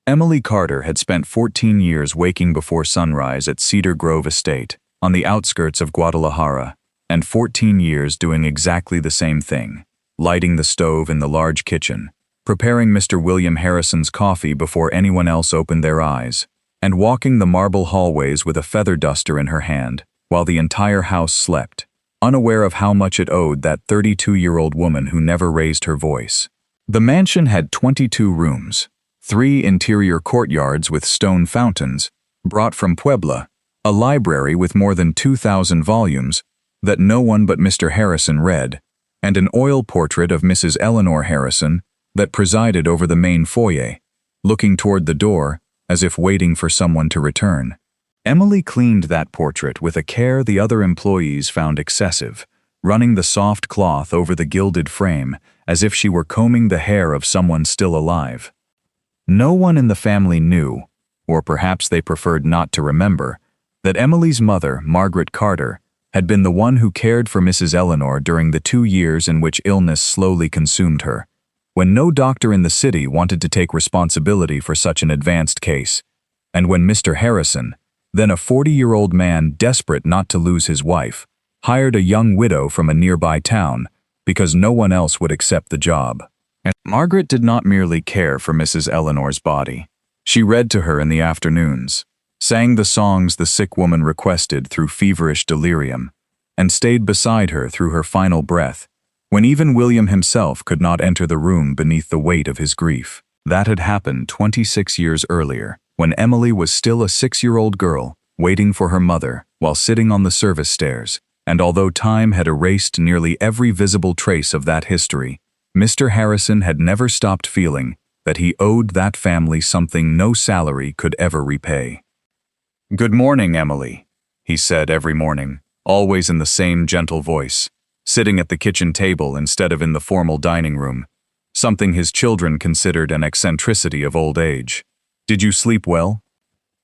Emilie Carter had spent 14 years waking before sunrise at Cedar Grove Estate, on the outskirts of Guadalajara, and 14 years doing exactly the same thing, lighting the stove in the large kitchen, preparing Mr. William Harrison's coffee before anyone else opened their eyes, and walking the marble hallways with a feather duster in her hand, while the entire house slept, unaware of how much it owed that 32-year-old woman who never raised her voice. The mansion had 22 rooms, 3 interior courtyards with stone fountains, brought from Puebla, a library with more than 2,000 volumes that no one but Mr. Harrison read, and an oil portrait of Mrs. Eleanor Harrison that presided over the main foyer, looking toward the door as if waiting for someone to return. Emilie cleaned that portrait with a care the other employees found excessive, running the soft cloth over the gilded frame as if she were combing the hair of someone still alive. No one in the family knew, or perhaps they preferred not to remember, that Emilie's mother, Margaret Carter, had been the one who cared for Mrs. Eleanor during the 2 years in which illness slowly consumed her, when no doctor in the city wanted to take responsibility for such an advanced case, and when Mr. Harrison, then a 40-year-old man desperate not to lose his wife, hired a young widow from a nearby town because no one else would accept the job. And Margaret did not merely care for Mrs. Eleanor's body. She read to her in the afternoons, sang the songs the sick woman requested through feverish delirium, and stayed beside her through her final breath, when even William himself could not enter the room beneath the weight of his grief. That had happened 26 years earlier, when Emilie was still a 6-year-old girl, waiting for her mother while sitting on the service stairs, and although time had erased nearly every visible trace of that history, Mr. Harrison had never stopped feeling that he owed that family something no salary could ever repay. "Good morning, Emilie," he said every morning, always in the same gentle voice, sitting at the kitchen table instead of in the formal dining room, something his children considered an eccentricity of old age. "Did you sleep well?"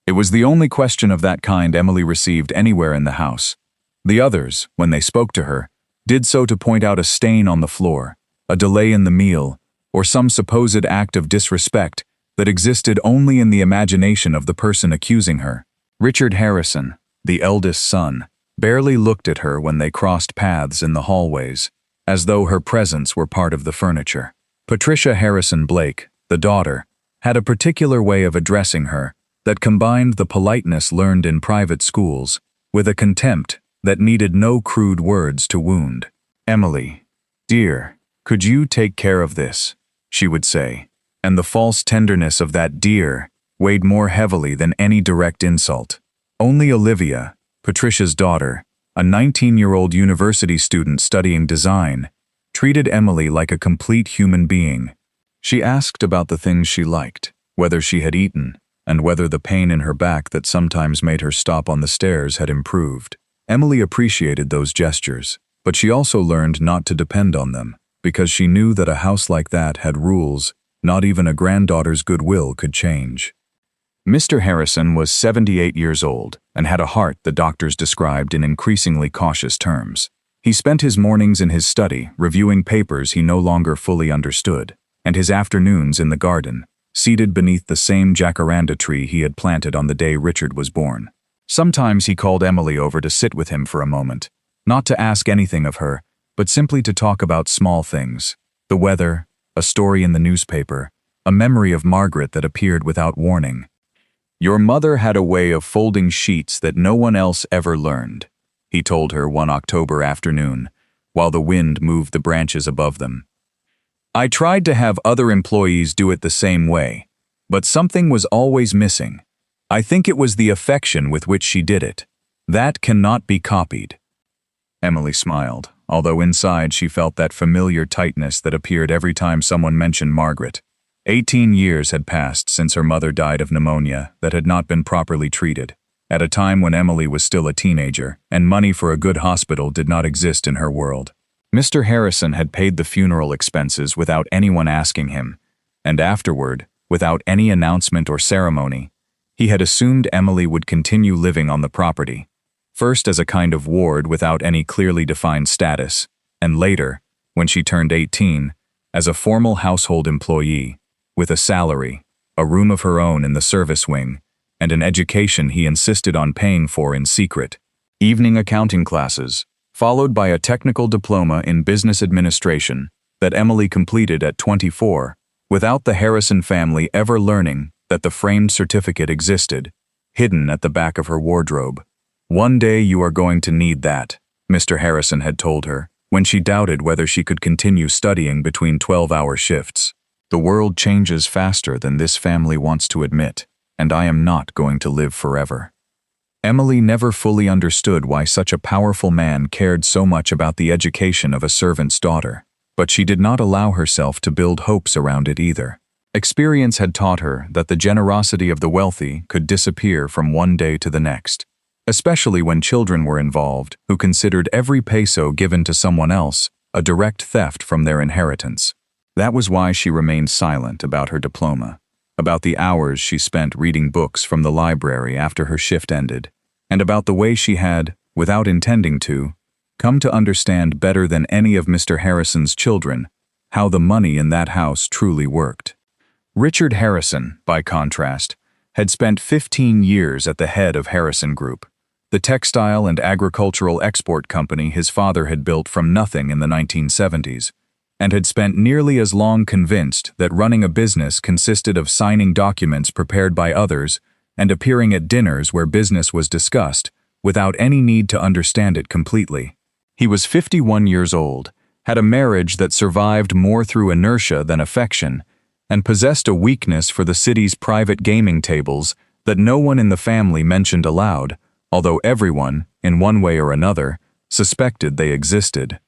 It was the only question of that kind Emilie received anywhere in the house. The others, when they spoke to her, did so to point out a stain on the floor, a delay in the meal, or some supposed act of disrespect that existed only in the imagination of the person accusing her. Richard Harrison, the eldest son, barely looked at her when they crossed paths in the hallways, as though her presence were part of the furniture. Patricia Harrison Blake, the daughter, had a particular way of addressing her that combined the politeness learned in private schools with a contempt that needed no crude words to wound. "Emilie, dear, could you take care of this?" she would say, and the false tenderness of that dear weighed more heavily than any direct insult. Only Olivia, Patricia's daughter, a 19-year-old university student studying design, treated Emilie like a complete human being. She asked about the things she liked, whether she had eaten, and whether the pain in her back that sometimes made her stop on the stairs had improved. Emilie appreciated those gestures, but she also learned not to depend on them, because she knew that a house like that had rules not even a granddaughter's goodwill could change. Mr. Harrison was 78 years old and had a heart the doctors described in increasingly cautious terms. He spent his mornings in his study reviewing papers he no longer fully understood, and his afternoons in the garden, seated beneath the same jacaranda tree he had planted on the day Richard was born. Sometimes he called Emilie over to sit with him for a moment, not to ask anything of her, but simply to talk about small things, the weather, a story in the newspaper, a memory of Margaret that appeared without warning. "Your mother had a way of folding sheets that no one else ever learned," he told her one October afternoon, while the wind moved the branches above them. "I tried to have other employees do it the same way, but something was always missing. I think it was the affection with which she did it. That cannot be copied." Emilie smiled, although inside she felt that familiar tightness that appeared every time someone mentioned Margaret. 18 years had passed since her mother died of pneumonia that had not been properly treated, at a time when Emilie was still a teenager, and money for a good hospital did not exist in her world. Mr. Harrison had paid the funeral expenses without anyone asking him, and afterward, without any announcement or ceremony, he had assumed Emilie would continue living on the property, first as a kind of ward without any clearly defined status, and later, when she turned 18, as a formal household employee, with a salary, a room of her own in the service wing, and an education he insisted on paying for in secret. Evening accounting classes, followed by a technical diploma in business administration that Emilie completed at 24, without the Harrison family ever learning that the framed certificate existed, hidden at the back of her wardrobe. "One day you are going to need that," Mr. Harrison had told her, when she doubted whether she could continue studying between 12-hour shifts. "The world changes faster than this family wants to admit, and I am not going to live forever." Emilie never fully understood why such a powerful man cared so much about the education of a servant's daughter, but she did not allow herself to build hopes around it either. Experience had taught her that the generosity of the wealthy could disappear from one day to the next, especially when children were involved who considered every peso given to someone else a direct theft from their inheritance. That was why she remained silent about her diploma, about the hours she spent reading books from the library after her shift ended, and about the way she had, without intending to, come to understand better than any of Mr. Harrison's children how the money in that house truly worked. Richard Harrison, by contrast, had spent 15 years at the head of Harrison Group, the textile and agricultural export company his father had built from nothing in the 1970s, and had spent nearly as long convinced that running a business consisted of signing documents prepared by others and appearing at dinners where business was discussed without any need to understand it completely. He was 51 years old, had a marriage that survived more through inertia than affection, and possessed a weakness for the city's private gaming tables that no one in the family mentioned aloud, although everyone, in one way or another, suspected they existed.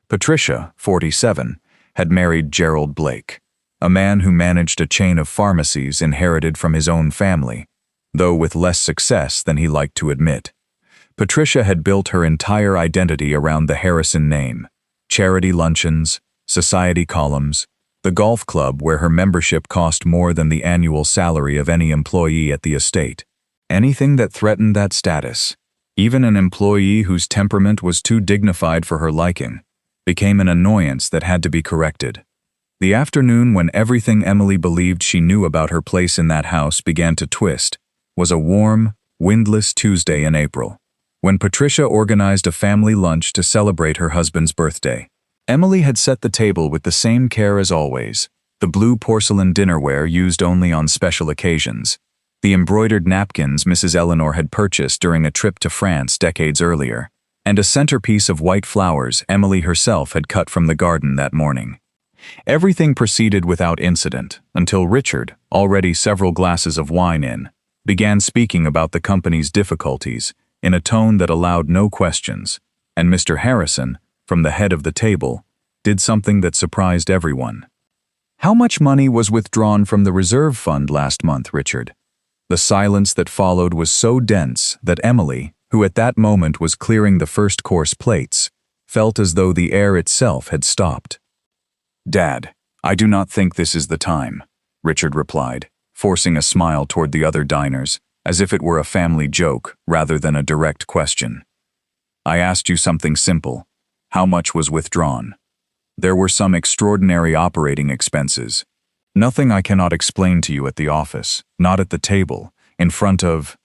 Patricia, 47, had married Gerald Blake, a man who managed a chain of pharmacies inherited from his own family, though with less success than he liked to admit. Patricia had built her entire identity around the Harrison name: charity luncheons, society columns, the golf club where her membership cost more than the annual salary of any employee at the estate. Anything that threatened that status, even an employee whose temperament was too dignified for her liking, became an annoyance that had to be corrected. The afternoon when everything Emilie believed she knew about her place in that house began to twist was a warm, windless Tuesday in April, when Patricia organized a family lunch to celebrate her husband's birthday. Emilie had set the table with the same care as always: the blue porcelain dinnerware used only on special occasions, the embroidered napkins Mrs. Eleanor had purchased during a trip to France decades earlier, and a centerpiece of white flowers Emilie herself had cut from the garden that morning. Everything proceeded without incident until Richard, already several glasses of wine in, began speaking about the company's difficulties in a tone that allowed no questions, and Mr. Harrison, from the head of the table, did something that surprised everyone. "How much money was withdrawn from the reserve fund last month, Richard?" The silence that followed was so dense that Emilie, who at that moment was clearing the first course plates, felt as though the air itself had stopped. "Dad, I do not think this is the time," Richard replied, forcing a smile toward the other diners, as if it were a family joke rather than a direct question. "I asked you something simple. How much was withdrawn? There were some extraordinary operating expenses. Nothing I cannot explain to you at the office, not at the table, in front of—"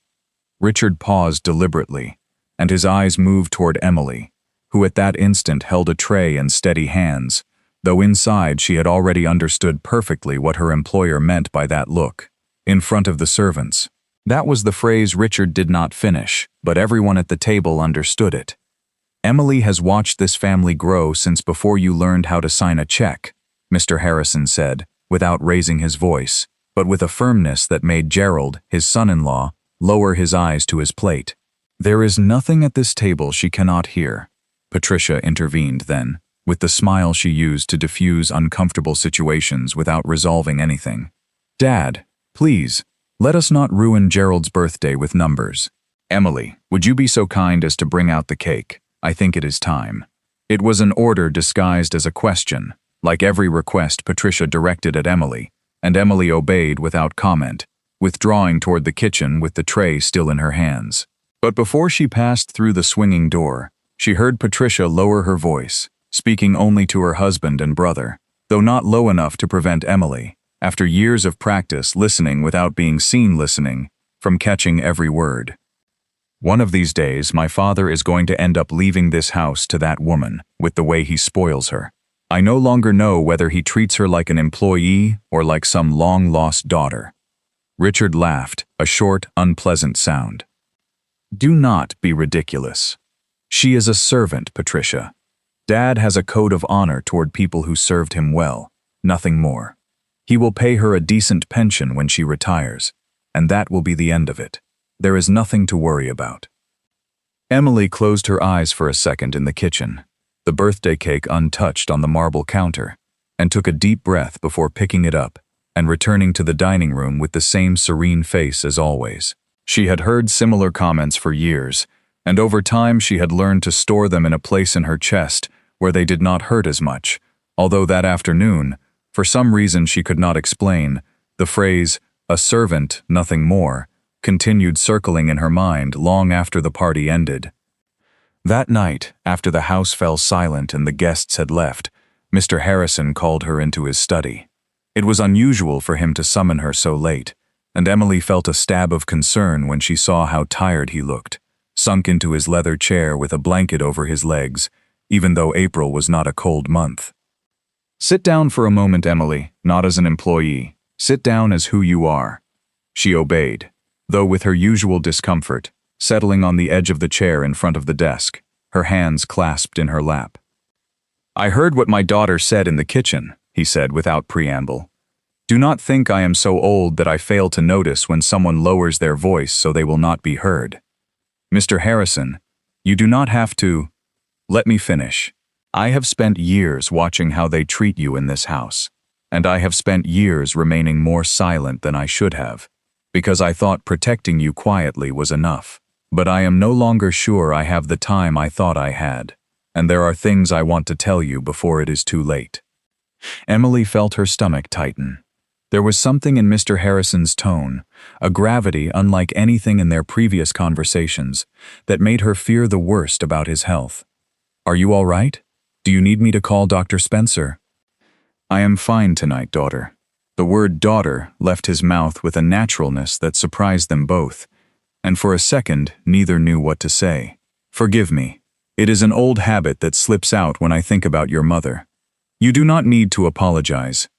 Richard paused deliberately, and his eyes moved toward Emilie, who at that instant held a tray in steady hands, though inside she had already understood perfectly what her employer meant by that look. "In front of the servants." That was the phrase Richard did not finish, but everyone at the table understood it. "Emilie has watched this family grow since before you learned how to sign a check," Mr. Harrison said, without raising his voice, but with a firmness that made Gerald, his son-in-law, lower his eyes to his plate. "There is nothing at this table she cannot hear," Patricia intervened then, with the smile she used to diffuse uncomfortable situations without resolving anything. "Dad, please, let us not ruin Gerald's birthday with numbers. Emilie, would you be so kind as to bring out the cake? I think it is time." It was an order disguised as a question, like every request Patricia directed at Emilie, and Emilie obeyed without comment, withdrawing toward the kitchen with the tray still in her hands. But before she passed through the swinging door, she heard Patricia lower her voice, speaking only to her husband and brother, though not low enough to prevent Emilie, after years of practice listening without being seen listening, from catching every word. One of these days, my father is going to end up leaving this house to that woman, with the way he spoils her. I no longer know whether he treats her like an employee or like some long-lost daughter. Richard laughed, a short, unpleasant sound. Do not be ridiculous. She is a servant, Patricia. Dad has a code of honor toward people who served him well, nothing more. He will pay her a decent pension when she retires, and that will be the end of it. There is nothing to worry about. Emilie closed her eyes for a second in the kitchen, the birthday cake untouched on the marble counter, and took a deep breath before picking it up and returning to the dining room with the same serene face as always. She had heard similar comments for years, and over time she had learned to store them in a place in her chest where they did not hurt as much, although that afternoon, for some reason she could not explain, the phrase, "a servant, nothing more," continued circling in her mind long after the party ended. That night, after the house fell silent and the guests had left, Mr. Harrison called her into his study. It was unusual for him to summon her so late, and Emilie felt a stab of concern when she saw how tired he looked, sunk into his leather chair with a blanket over his legs, even though April was not a cold month. Sit down for a moment, Emilie, not as an employee. Sit down as who you are. She obeyed, though with her usual discomfort, settling on the edge of the chair in front of the desk, her hands clasped in her lap. I heard what my daughter said in the kitchen, he said without preamble. Do not think I am so old that I fail to notice when someone lowers their voice so they will not be heard. Mr. Harrison, you do not have to. Let me finish. I have spent years watching how they treat you in this house, and I have spent years remaining more silent than I should have, because I thought protecting you quietly was enough. But I am no longer sure I have the time I thought I had, and there are things I want to tell you before it is too late. Emilie felt her stomach tighten. There was something in Mr. Harrison's tone, a gravity unlike anything in their previous conversations, that made her fear the worst about his health. Are you all right? Do you need me to call Dr. Spencer? I am fine tonight, daughter. The word daughter left his mouth with a naturalness that surprised them both, and for a second neither knew what to say. Forgive me. It is an old habit that slips out when I think about your mother. You do not need to apologize.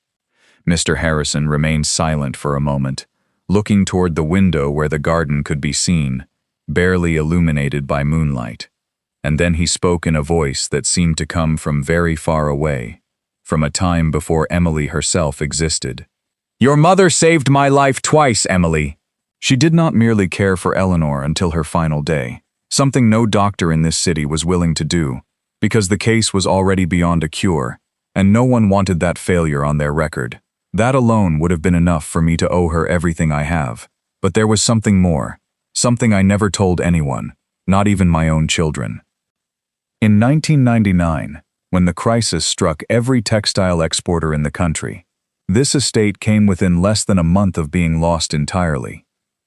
Mr. Harrison remained silent for a moment, looking toward the window where the garden could be seen, barely illuminated by moonlight. And then he spoke in a voice that seemed to come from very far away, from a time before Emilie herself existed. Your mother saved my life twice, Emilie. She did not merely care for Eleanor until her final day, something no doctor in this city was willing to do, because the case was already beyond a cure, and no one wanted that failure on their record. That alone would have been enough for me to owe her everything I have. But there was something more, something I never told anyone, not even my own children. In 1999, when the crisis struck every textile exporter in the country, this estate came within less than a month of being lost entirely.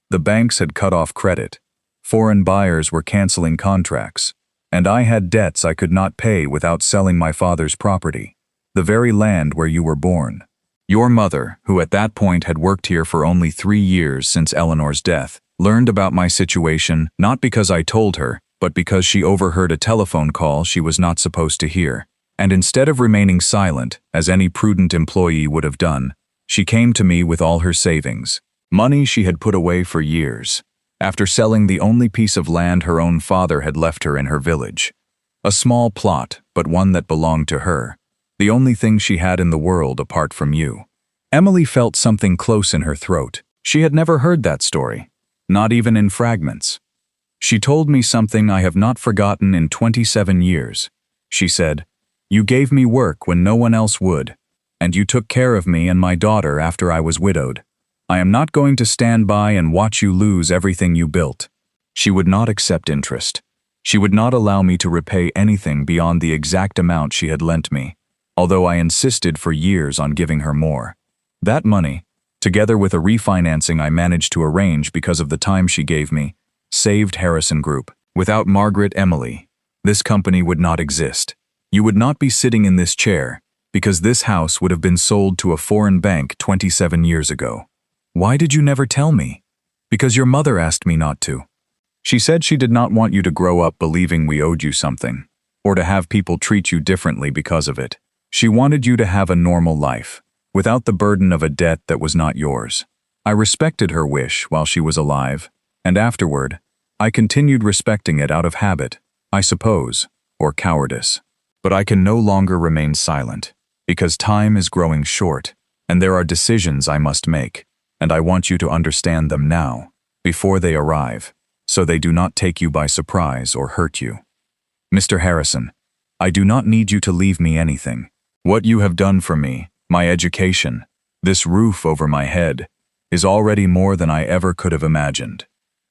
The banks had cut off credit, foreign buyers were canceling contracts, and I had debts I could not pay without selling my father's property, the very land where you were born. Your mother, who at that point had worked here for only 3 years since Eleanor's death, learned about my situation not because I told her, but because she overheard a telephone call she was not supposed to hear. And instead of remaining silent, as any prudent employee would have done, she came to me with all her savings, money she had put away for years, after selling the only piece of land her own father had left her in her village. A small plot, but one that belonged to her, the only thing she had in the world apart from you. Emilie felt something close in her throat. She had never heard that story, not even in fragments. She told me something I have not forgotten in 27 years. She said, "You gave me work when no one else would, and you took care of me and my daughter after I was widowed. I am not going to stand by and watch you lose everything you built." She would not accept interest. She would not allow me to repay anything beyond the exact amount she had lent me, although I insisted for years on giving her more. That money, together with a refinancing I managed to arrange because of the time she gave me, saved Harrison Group. Without Margaret, Emilie, this company would not exist. You would not be sitting in this chair, Because this house would have been sold to a foreign bank 27 years ago. Why did you never tell me? Because your mother asked me not to. She said she did not want you to grow up believing we owed you something, or to have people treat you differently because of it. She wanted you to have a normal life, without the burden of a debt that was not yours. I respected her wish while she was alive, and afterward, I continued respecting it out of habit, I suppose, or cowardice. But I can no longer remain silent, because time is growing short, and there are decisions I must make, and I want you to understand them now, before they arrive, so they do not take you by surprise or hurt you. Mr. Harrison, I do not need you to leave me anything. What you have done for me, my education, this roof over my head, is already more than I ever could have imagined.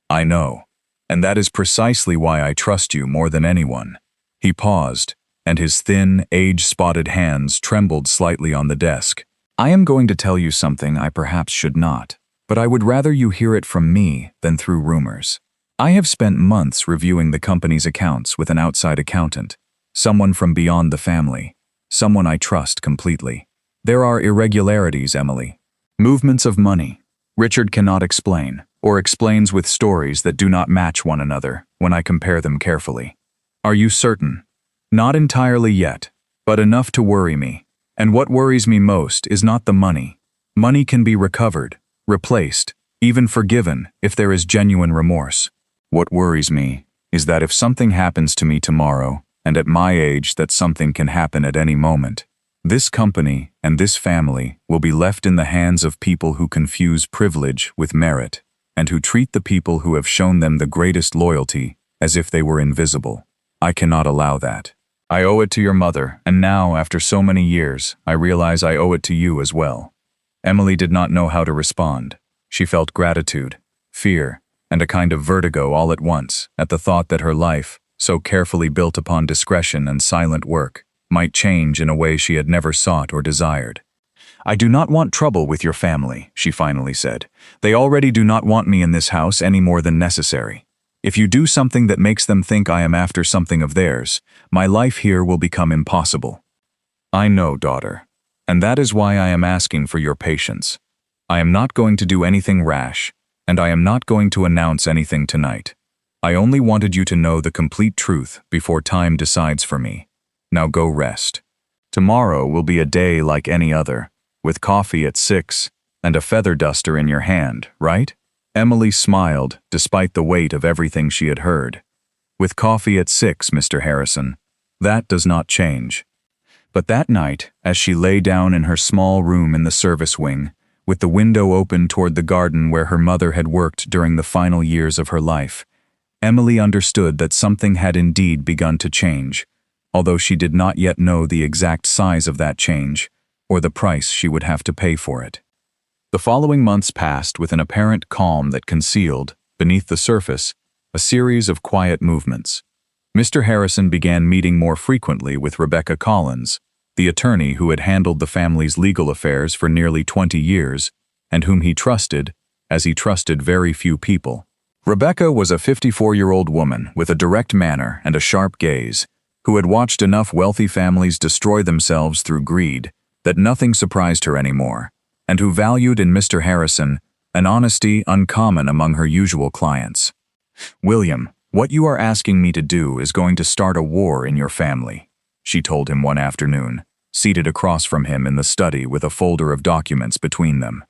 I know, and that is precisely why I trust you more than anyone. He paused, and his thin, age-spotted hands trembled slightly on the desk. I am going to tell you something I perhaps should not, but I would rather you hear it from me than through rumors. I have spent months reviewing the company's accounts with an outside accountant, someone from beyond the family, someone I trust completely. There are irregularities, Emilie. Movements of money. Richard cannot explain, or explains with stories that do not match one another when I compare them carefully. Are you certain? Not entirely yet, but enough to worry me. And what worries me most is not the money. Money can be recovered, replaced, even forgiven if there is genuine remorse. What worries me is that if something happens to me tomorrow, and at my age that something can happen at any moment, this company and this family will be left in the hands of people who confuse privilege with merit, and who treat the people who have shown them the greatest loyalty as if they were invisible. I cannot allow that. I owe it to your mother, and now, after so many years, I realize I owe it to you as well. Emilie did not know how to respond. She felt gratitude, fear, and a kind of vertigo all at once at the thought that her life, so carefully built upon discretion and silent work, might change in a way she had never sought or desired. I do not want trouble with your family, she finally said. They already do not want me in this house any more than necessary. If you do something that makes them think I am after something of theirs, my life here will become impossible. I know, daughter, and that is why I am asking for your patience. I am not going to do anything rash, and I am not going to announce anything tonight. I only wanted you to know the complete truth before time decides for me. Now go rest. Tomorrow will be a day like any other, with coffee at 6 and a feather duster in your hand, right? Emilie smiled, despite the weight of everything she had heard. With coffee at 6, Mr. Harrison. That does not change. But that night, as she lay down in her small room in the service wing, with the window open toward the garden where her mother had worked during the final years of her life, Emilie understood that something had indeed begun to change, although she did not yet know the exact size of that change, or the price she would have to pay for it. The following months passed with an apparent calm that concealed, beneath the surface, a series of quiet movements. Mr. Harrison began meeting more frequently with Rebecca Collins, the attorney who had handled the family's legal affairs for nearly 20 years, and whom he trusted, as he trusted very few people. Rebecca was a 54-year-old woman with a direct manner and a sharp gaze, who had watched enough wealthy families destroy themselves through greed that nothing surprised her anymore, and who valued in Mr. Harrison an honesty uncommon among her usual clients. "William, what you are asking me to do is going to start a war in your family," she told him one afternoon, seated across from him in the study with a folder of documents between them.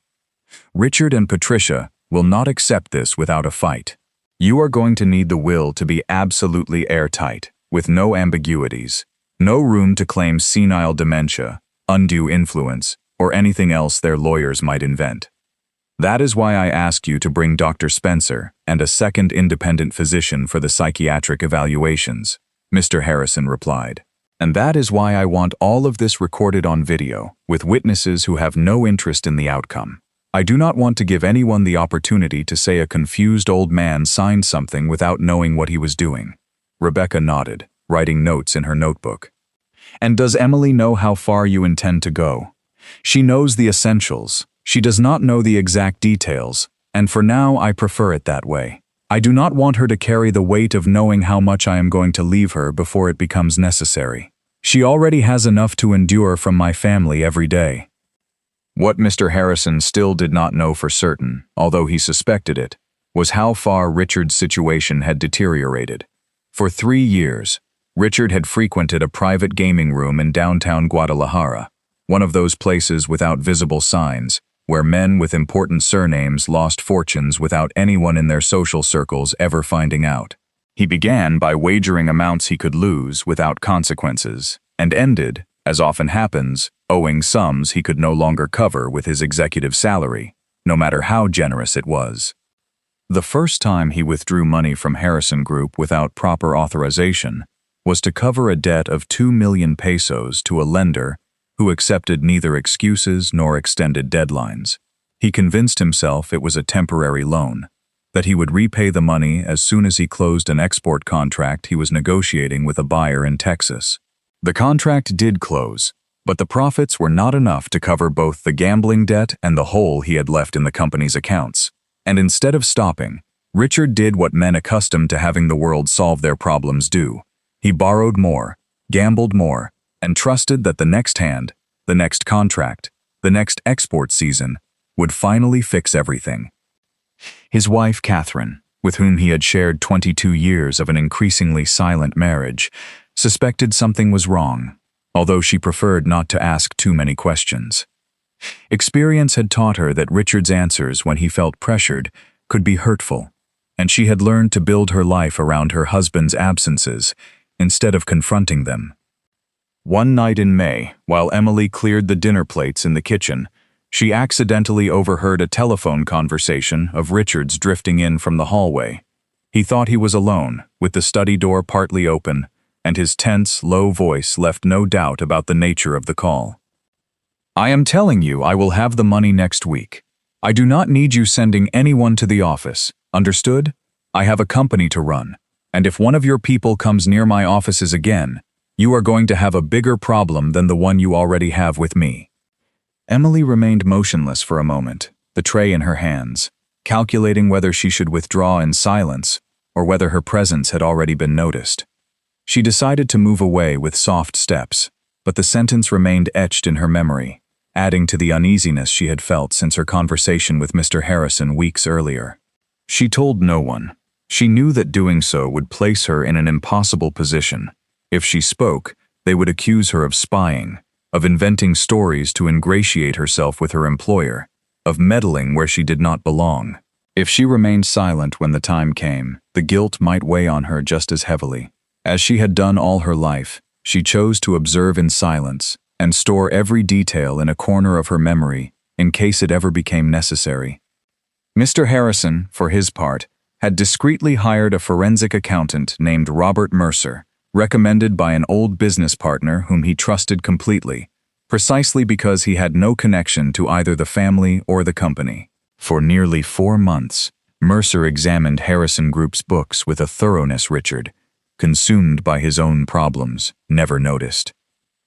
"Richard and Patricia will not accept this without a fight. You are going to need the will to be absolutely airtight, with no ambiguities, no room to claim senile dementia, undue influence, or anything else their lawyers might invent. That is why I ask you to bring Dr. Spencer and a second independent physician for the psychiatric evaluations," Mr. Harrison replied. "And that is why I want all of this recorded on video, with witnesses who have no interest in the outcome. I do not want to give anyone the opportunity to say a confused old man signed something without knowing what he was doing." Rebecca nodded, writing notes in her notebook. "And does Emilie know how far you intend to go? She knows the essentials. She does not know the exact details, and for now I prefer it that way. I do not want her to carry the weight of knowing how much I am going to leave her before it becomes necessary. She already has enough to endure from my family every day." What Mr. Harrison still did not know for certain, although he suspected it, was how far Richard's situation had deteriorated. For 3 years, Richard had frequented a private gaming room in downtown Guadalajara, one of those places without visible signs, where men with important surnames lost fortunes without anyone in their social circles ever finding out. He began by wagering amounts he could lose without consequences, and ended, as often happens, owing sums he could no longer cover with his executive salary, no matter how generous it was. The first time he withdrew money from Harrison Group without proper authorization was to cover a debt of 2 million pesos to a lender who accepted neither excuses nor extended deadlines. He convinced himself it was a temporary loan, that he would repay the money as soon as he closed an export contract he was negotiating with a buyer in Texas. The contract did close, but the profits were not enough to cover both the gambling debt and the hole he had left in the company's accounts. And instead of stopping, Richard did what men accustomed to having the world solve their problems do. He borrowed more, gambled more, and trusted that the next hand, the next contract, the next export season would finally fix everything. His wife, Catherine, with whom he had shared 22 years of an increasingly silent marriage, suspected something was wrong, although she preferred not to ask too many questions. Experience had taught her that Richard's answers when he felt pressured could be hurtful, and she had learned to build her life around her husband's absences instead of confronting them. One night in May, while Emilie cleared the dinner plates in the kitchen, she accidentally overheard a telephone conversation of Richard's drifting in from the hallway. He thought he was alone, with the study door partly open, and his tense, low voice left no doubt about the nature of the call. "I am telling you I will have the money next week. I do not need you sending anyone to the office, understood? I have a company to run, and if one of your people comes near my offices again, you are going to have a bigger problem than the one you already have with me." Emilie remained motionless for a moment, the tray in her hands, calculating whether she should withdraw in silence or whether her presence had already been noticed. She decided to move away with soft steps, but the sentence remained etched in her memory, adding to the uneasiness she had felt since her conversation with Mr. Harrison weeks earlier. She told no one. She knew that doing so would place her in an impossible position. If she spoke, they would accuse her of spying, of inventing stories to ingratiate herself with her employer, of meddling where she did not belong. If she remained silent when the time came, the guilt might weigh on her just as heavily. As she had done all her life, she chose to observe in silence and store every detail in a corner of her memory in case it ever became necessary. Mr. Harrison, for his part, had discreetly hired a forensic accountant named Robert Mercer, recommended by an old business partner whom he trusted completely, precisely because he had no connection to either the family or the company. For nearly 4 months, Mercer examined Harrison Group's books with a thoroughness Richard, consumed by his own problems, never noticed.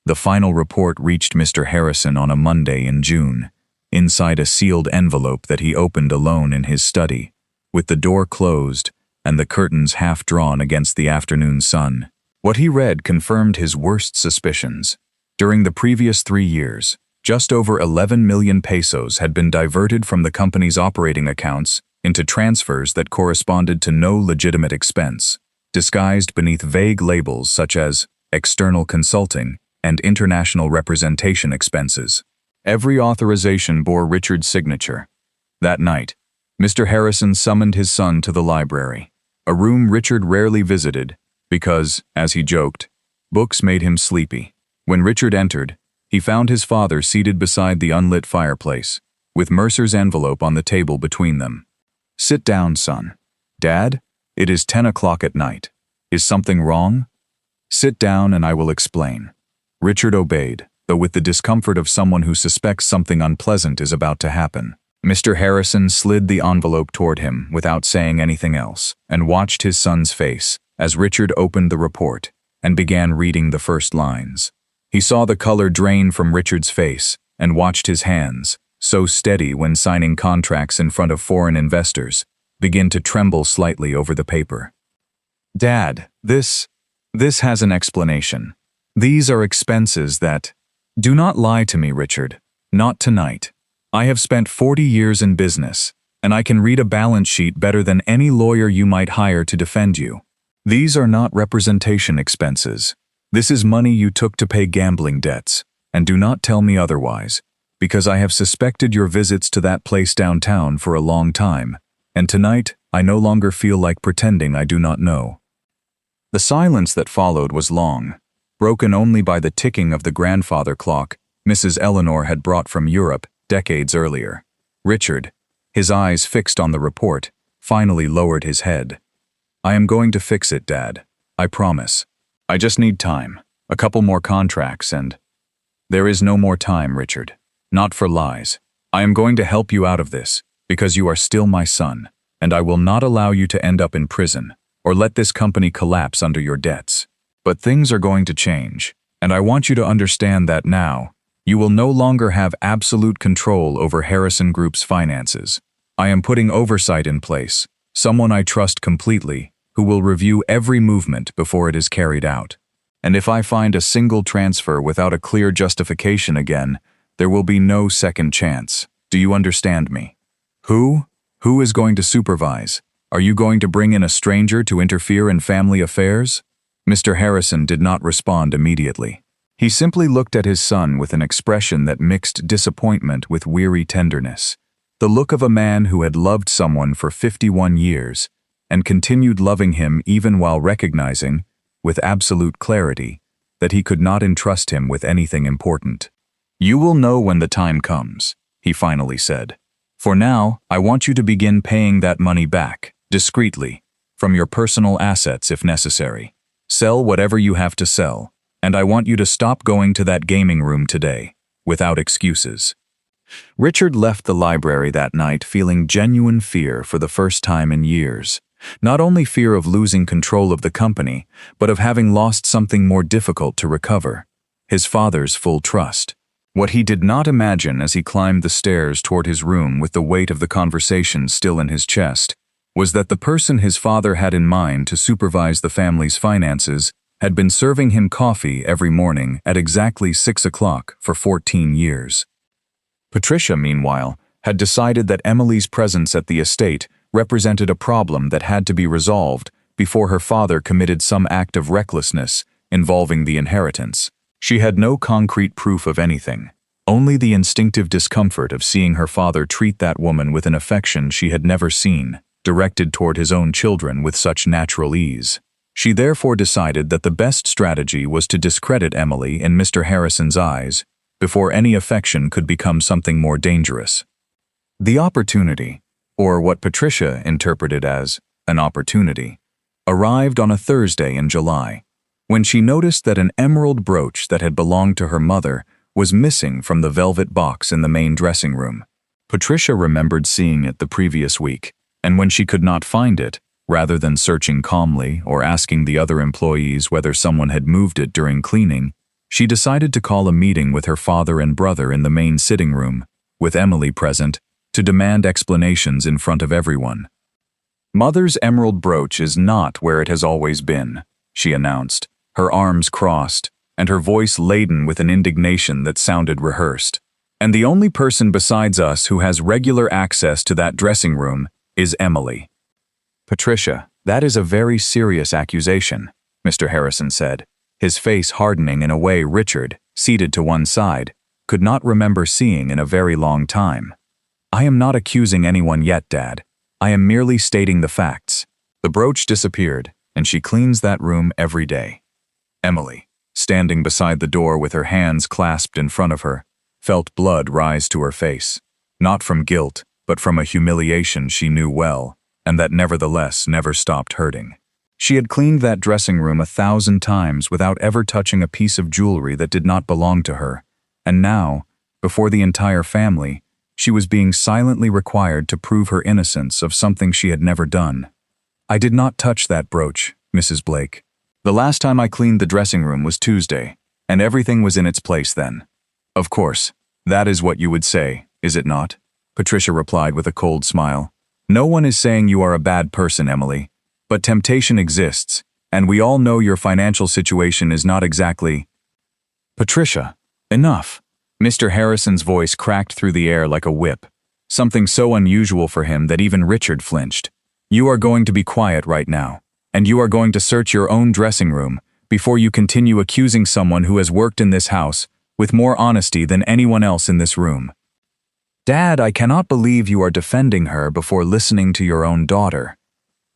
The final report reached Mr. Harrison on a Monday in June, inside a sealed envelope that he opened alone in his study, with the door closed and the curtains half drawn against the afternoon sun. What he read confirmed his worst suspicions. During the previous 3 years, just over 11 million pesos had been diverted from the company's operating accounts into transfers that corresponded to no legitimate expense, disguised beneath vague labels such as external consulting and international representation expenses. Every authorization bore Richard's signature. That night, Mr. Harrison summoned his son to the library, a room Richard rarely visited because, as he joked, books made him sleepy. When Richard entered, he found his father seated beside the unlit fireplace, with Mercer's envelope on the table between them. "Sit down, son." "Dad, it is 10 o'clock at night. Is something wrong?" "Sit down and I will explain." Richard obeyed, though with the discomfort of someone who suspects something unpleasant is about to happen. Mr. Harrison slid the envelope toward him without saying anything else, and watched his son's face as Richard opened the report and began reading the first lines. He saw the color drain from Richard's face and watched his hands, so steady when signing contracts in front of foreign investors, begin to tremble slightly over the paper. "Dad, this has an explanation. These are expenses that— Do not lie to me, Richard. Not tonight. I have spent 40 years in business, and I can read a balance sheet better than any lawyer you might hire to defend you. These are not representation expenses. This is money you took to pay gambling debts, and do not tell me otherwise, because I have suspected your visits to that place downtown for a long time, and tonight I no longer feel like pretending I do not know. The silence that followed was long, broken only by the ticking of the grandfather clock Mrs. Eleanor had brought from Europe decades earlier. Richard, his eyes fixed on the report, finally lowered his head. I am going to fix it, Dad. I promise. I just need time, a couple more contracts, and— There is no more time, Richard. Not for lies. I am going to help you out of this, because you are still my son, and I will not allow you to end up in prison, or let this company collapse under your debts. But things are going to change, and I want you to understand that now, you will no longer have absolute control over Harrison Group's finances. I am putting oversight in place, someone I trust completely, who will review every movement before it is carried out. And if I find a single transfer without a clear justification again, there will be no second chance. Do you understand me? Who? Who is going to supervise? Are you going to bring in a stranger to interfere in family affairs? Mr. Harrison did not respond immediately. He simply looked at his son with an expression that mixed disappointment with weary tenderness. The look of a man who had loved someone for 51 years and continued loving him even while recognizing, with absolute clarity, that he could not entrust him with anything important. You will know when the time comes, he finally said. For now, I want you to begin paying that money back, discreetly, from your personal assets if necessary. Sell whatever you have to sell, and I want you to stop going to that gaming room today, without excuses. Richard left the library that night feeling genuine fear for the first time in years. Not only fear of losing control of the company, but of having lost something more difficult to recover: his father's full trust. What he did not imagine as he climbed the stairs toward his room with the weight of the conversation still in his chest was that the person his father had in mind to supervise the family's finances had been serving him coffee every morning at exactly 6 o'clock for 14 years. Patricia, meanwhile, had decided that Emilie's presence at the estate represented a problem that had to be resolved before her father committed some act of recklessness involving the inheritance. She had no concrete proof of anything, only the instinctive discomfort of seeing her father treat that woman with an affection she had never seen, directed toward his own children with such natural ease. She therefore decided that the best strategy was to discredit Emilie in Mr. Harrison's eyes before any affection could become something more dangerous. The opportunity, or what Patricia interpreted as an opportunity, arrived on a Thursday in July, when she noticed that an emerald brooch that had belonged to her mother was missing from the velvet box in the main dressing room. Patricia remembered seeing it the previous week, and when she could not find it, rather than searching calmly or asking the other employees whether someone had moved it during cleaning, she decided to call a meeting with her father and brother in the main sitting room, with Emilie present, to demand explanations in front of everyone. "Mother's emerald brooch is not where it has always been," she announced, her arms crossed, and her voice laden with an indignation that sounded rehearsed. "And the only person besides us who has regular access to that dressing room is Emilie." "Patricia, that is a very serious accusation," Mr. Harrison said, his face hardening in a way Richard, seated to one side, could not remember seeing in a very long time. "I am not accusing anyone yet, Dad. I am merely stating the facts. The brooch disappeared, and she cleans that room every day." Emilie, standing beside the door with her hands clasped in front of her, felt blood rise to her face, not from guilt, but from a humiliation she knew well, and that nevertheless never stopped hurting. She had cleaned that dressing room 1,000 times without ever touching a piece of jewelry that did not belong to her, and now, before the entire family, she was being silently required to prove her innocence of something she had never done. "I did not touch that brooch, Mrs. Blake. The last time I cleaned the dressing room was Tuesday, and everything was in its place then." "Of course, that is what you would say, is it not?" Patricia replied with a cold smile. "No one is saying you are a bad person, Emilie, but temptation exists, and we all know your financial situation is not exactly— Patricia, enough. Mr. Harrison's voice cracked through the air like a whip, something so unusual for him that even Richard flinched. You are going to be quiet right now, and you are going to search your own dressing room before you continue accusing someone who has worked in this house with more honesty than anyone else in this room. Dad, I cannot believe you are defending her before listening to your own daughter.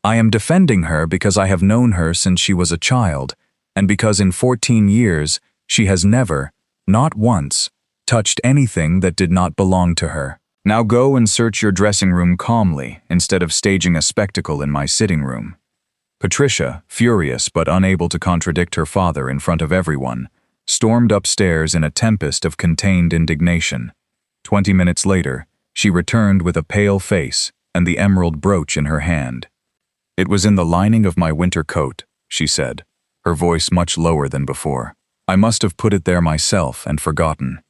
I am defending her because I have known her since she was a child, and because in 14 years she has never, not once, touched anything that did not belong to her. Now go and search your dressing room calmly instead of staging a spectacle in my sitting room. Patricia, furious but unable to contradict her father in front of everyone, stormed upstairs in a tempest of contained indignation. 20 minutes later, she returned with a pale face and the emerald brooch in her hand. It was in the lining of my winter coat, she said, her voice much lower than before. I must have put it there myself and forgotten.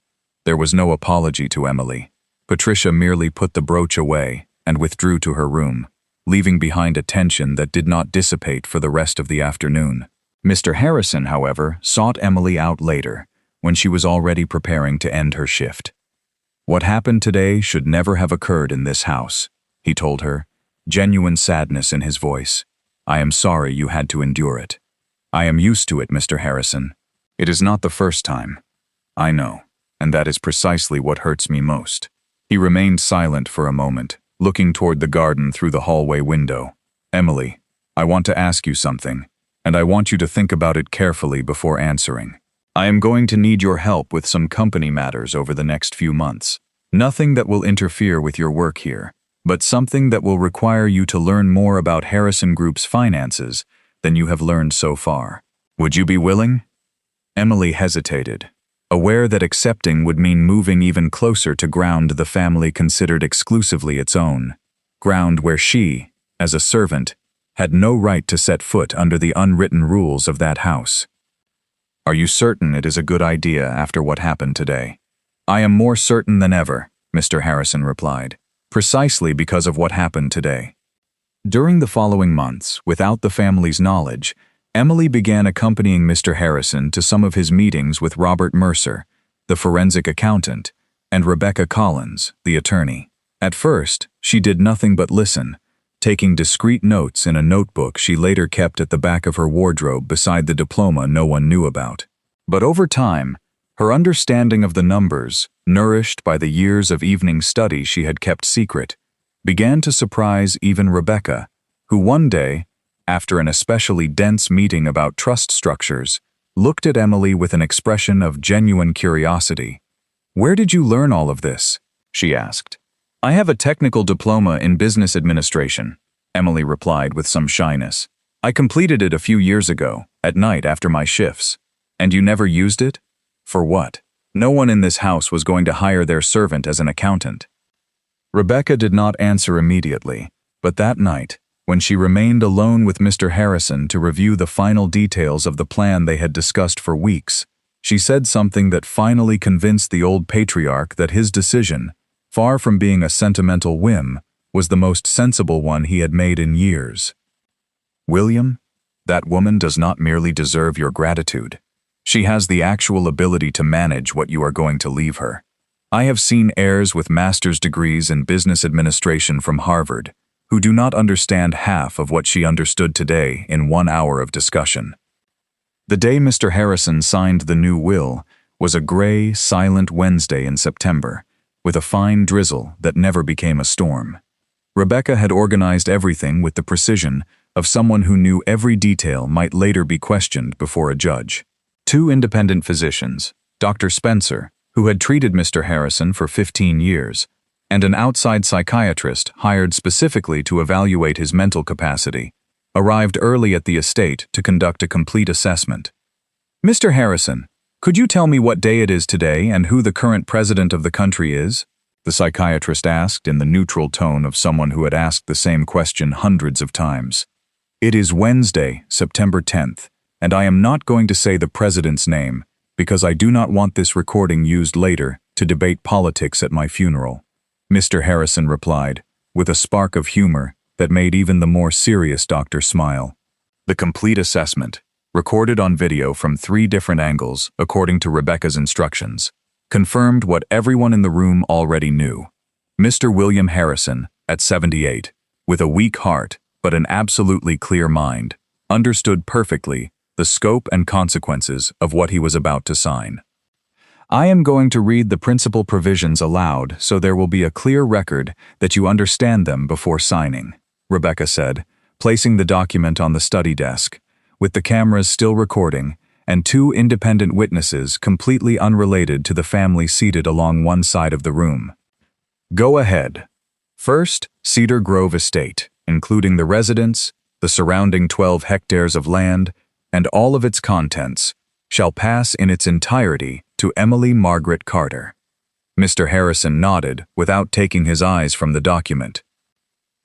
There was no apology to Emilie. Patricia merely put the brooch away and withdrew to her room, leaving behind a tension that did not dissipate for the rest of the afternoon. Mr. Harrison, however, sought Emilie out later, when she was already preparing to end her shift. What happened today should never have occurred in this house, he told her, genuine sadness in his voice. I am sorry you had to endure it. I am used to it, Mr. Harrison. It is not the first time. I know, and that is precisely what hurts me most. He remained silent for a moment, looking toward the garden through the hallway window. Emilie, I want to ask you something, and I want you to think about it carefully before answering. I am going to need your help with some company matters over the next few months. Nothing that will interfere with your work here, but something that will require you to learn more about Harrison Group's finances than you have learned so far. Would you be willing? Emilie hesitated, aware that accepting would mean moving even closer to ground the family considered exclusively its own, ground where she, as a servant, had no right to set foot under the unwritten rules of that house. Are you certain it is a good idea after what happened today? I am more certain than ever, Mr. Harrison replied, precisely because of what happened today. During the following months, without the family's knowledge, Emilie began accompanying Mr. Harrison to some of his meetings with Robert Mercer, the forensic accountant, and Rebecca Collins, the attorney. At first, she did nothing but listen, taking discreet notes in a notebook she later kept at the back of her wardrobe beside the diploma no one knew about. But over time, her understanding of the numbers, nourished by the years of evening study she had kept secret, began to surprise even Rebecca, who one day, after an especially dense meeting about trust structures, looked at Emilie with an expression of genuine curiosity. "Where did you learn all of this?" she asked. "I have a technical diploma in business administration," Emilie replied with some shyness. "I completed it a few years ago, at night after my shifts. And you never used it? For what? No one in this house was going to hire their servant as an accountant." Rebecca did not answer immediately, but that night, when she remained alone with Mr. Harrison to review the final details of the plan they had discussed for weeks, she said something that finally convinced the old patriarch that his decision, far from being a sentimental whim, was the most sensible one he had made in years. "William, that woman does not merely deserve your gratitude. She has the actual ability to manage what you are going to leave her. I have seen heirs with master's degrees in business administration from Harvard who do not understand half of what she understood today in 1 hour of discussion." The day Mr. Harrison signed the new will was a gray, silent Wednesday in September, with a fine drizzle that never became a storm. Rebecca had organized everything with the precision of someone who knew every detail might later be questioned before a judge. 2 independent physicians, Dr. Spencer, who had treated Mr. Harrison for 15 years, and an outside psychiatrist hired specifically to evaluate his mental capacity, arrived early at the estate to conduct a complete assessment. "Mr. Harrison, could you tell me what day it is today and who the current president of the country is?" the psychiatrist asked in the neutral tone of someone who had asked the same question hundreds of times. "It is Wednesday, September 10th, and I am not going to say the president's name because I do not want this recording used later to debate politics at my funeral," Mr. Harrison replied, with a spark of humor that made even the more serious doctor smile. "The complete assessment. recorded on video from 3 different angles according to Rebecca's instructions, confirmed what everyone in the room already knew. Mr. William Harrison, at 78, with a weak heart but an absolutely clear mind, understood perfectly the scope and consequences of what he was about to sign. I am going to read the principal provisions aloud so there will be a clear record that you understand them before signing, Rebecca said, placing the document on the study desk, with the cameras still recording and 2 independent witnesses completely unrelated to the family seated along one side of the room. Go ahead. First, Cedar Grove Estate, including the residence, the surrounding 12 hectares of land, and all of its contents, shall pass in its entirety to Emilie Margaret Carter. Mr. Harrison nodded without taking his eyes from the document.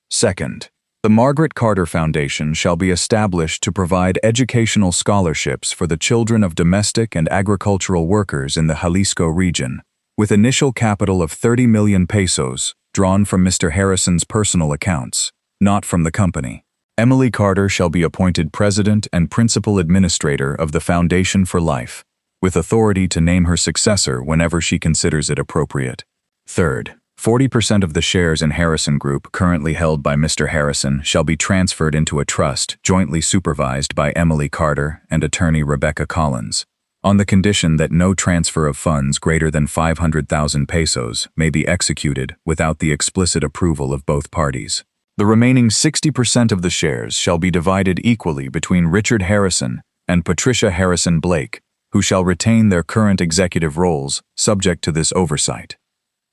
Second, the Margaret Carter Foundation shall be established to provide educational scholarships for the children of domestic and agricultural workers in the Jalisco region, with initial capital of 30 million pesos drawn from Mr. Harrison's personal accounts, not from the company. Emilie Carter shall be appointed president and principal administrator of the Foundation for Life, with authority to name her successor whenever she considers it appropriate. Third, 40% of the shares in Harrison Group currently held by Mr. Harrison shall be transferred into a trust jointly supervised by Emilie Carter and attorney Rebecca Collins, on the condition that no transfer of funds greater than 500,000 pesos may be executed without the explicit approval of both parties. The remaining 60% of the shares shall be divided equally between Richard Harrison and Patricia Harrison Blake, who shall retain their current executive roles subject to this oversight.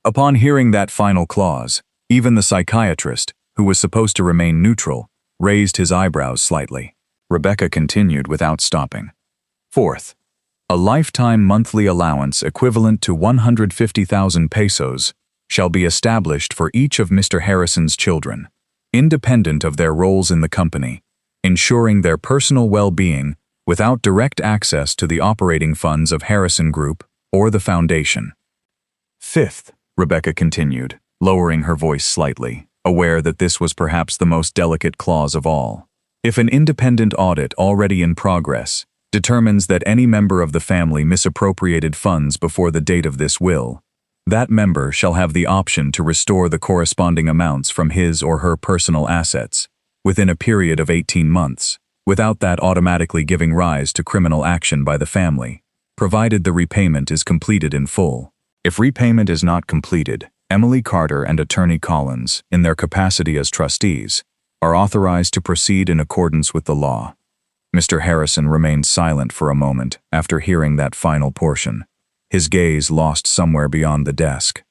Upon hearing that final clause, even the psychiatrist, who was supposed to remain neutral, raised his eyebrows slightly. Rebecca continued without stopping. Fourth, a lifetime monthly allowance equivalent to 150,000 pesos shall be established for each of Mr. Harrison's children, independent of their roles in the company, ensuring their personal well-being without direct access to the operating funds of Harrison Group or the Foundation. Fifth, Rebecca continued, lowering her voice slightly, aware that this was perhaps the most delicate clause of all. If an independent audit already in progress determines that any member of the family misappropriated funds before the date of this will, that member shall have the option to restore the corresponding amounts from his or her personal assets within a period of 18 months, without that automatically giving rise to criminal action by the family, provided the repayment is completed in full. If repayment is not completed, Emilie Carter and attorney Collins, in their capacity as trustees, are authorized to proceed in accordance with the law. Mr. Harrison remained silent for a moment after hearing that final portion, his gaze lost somewhere beyond the desk.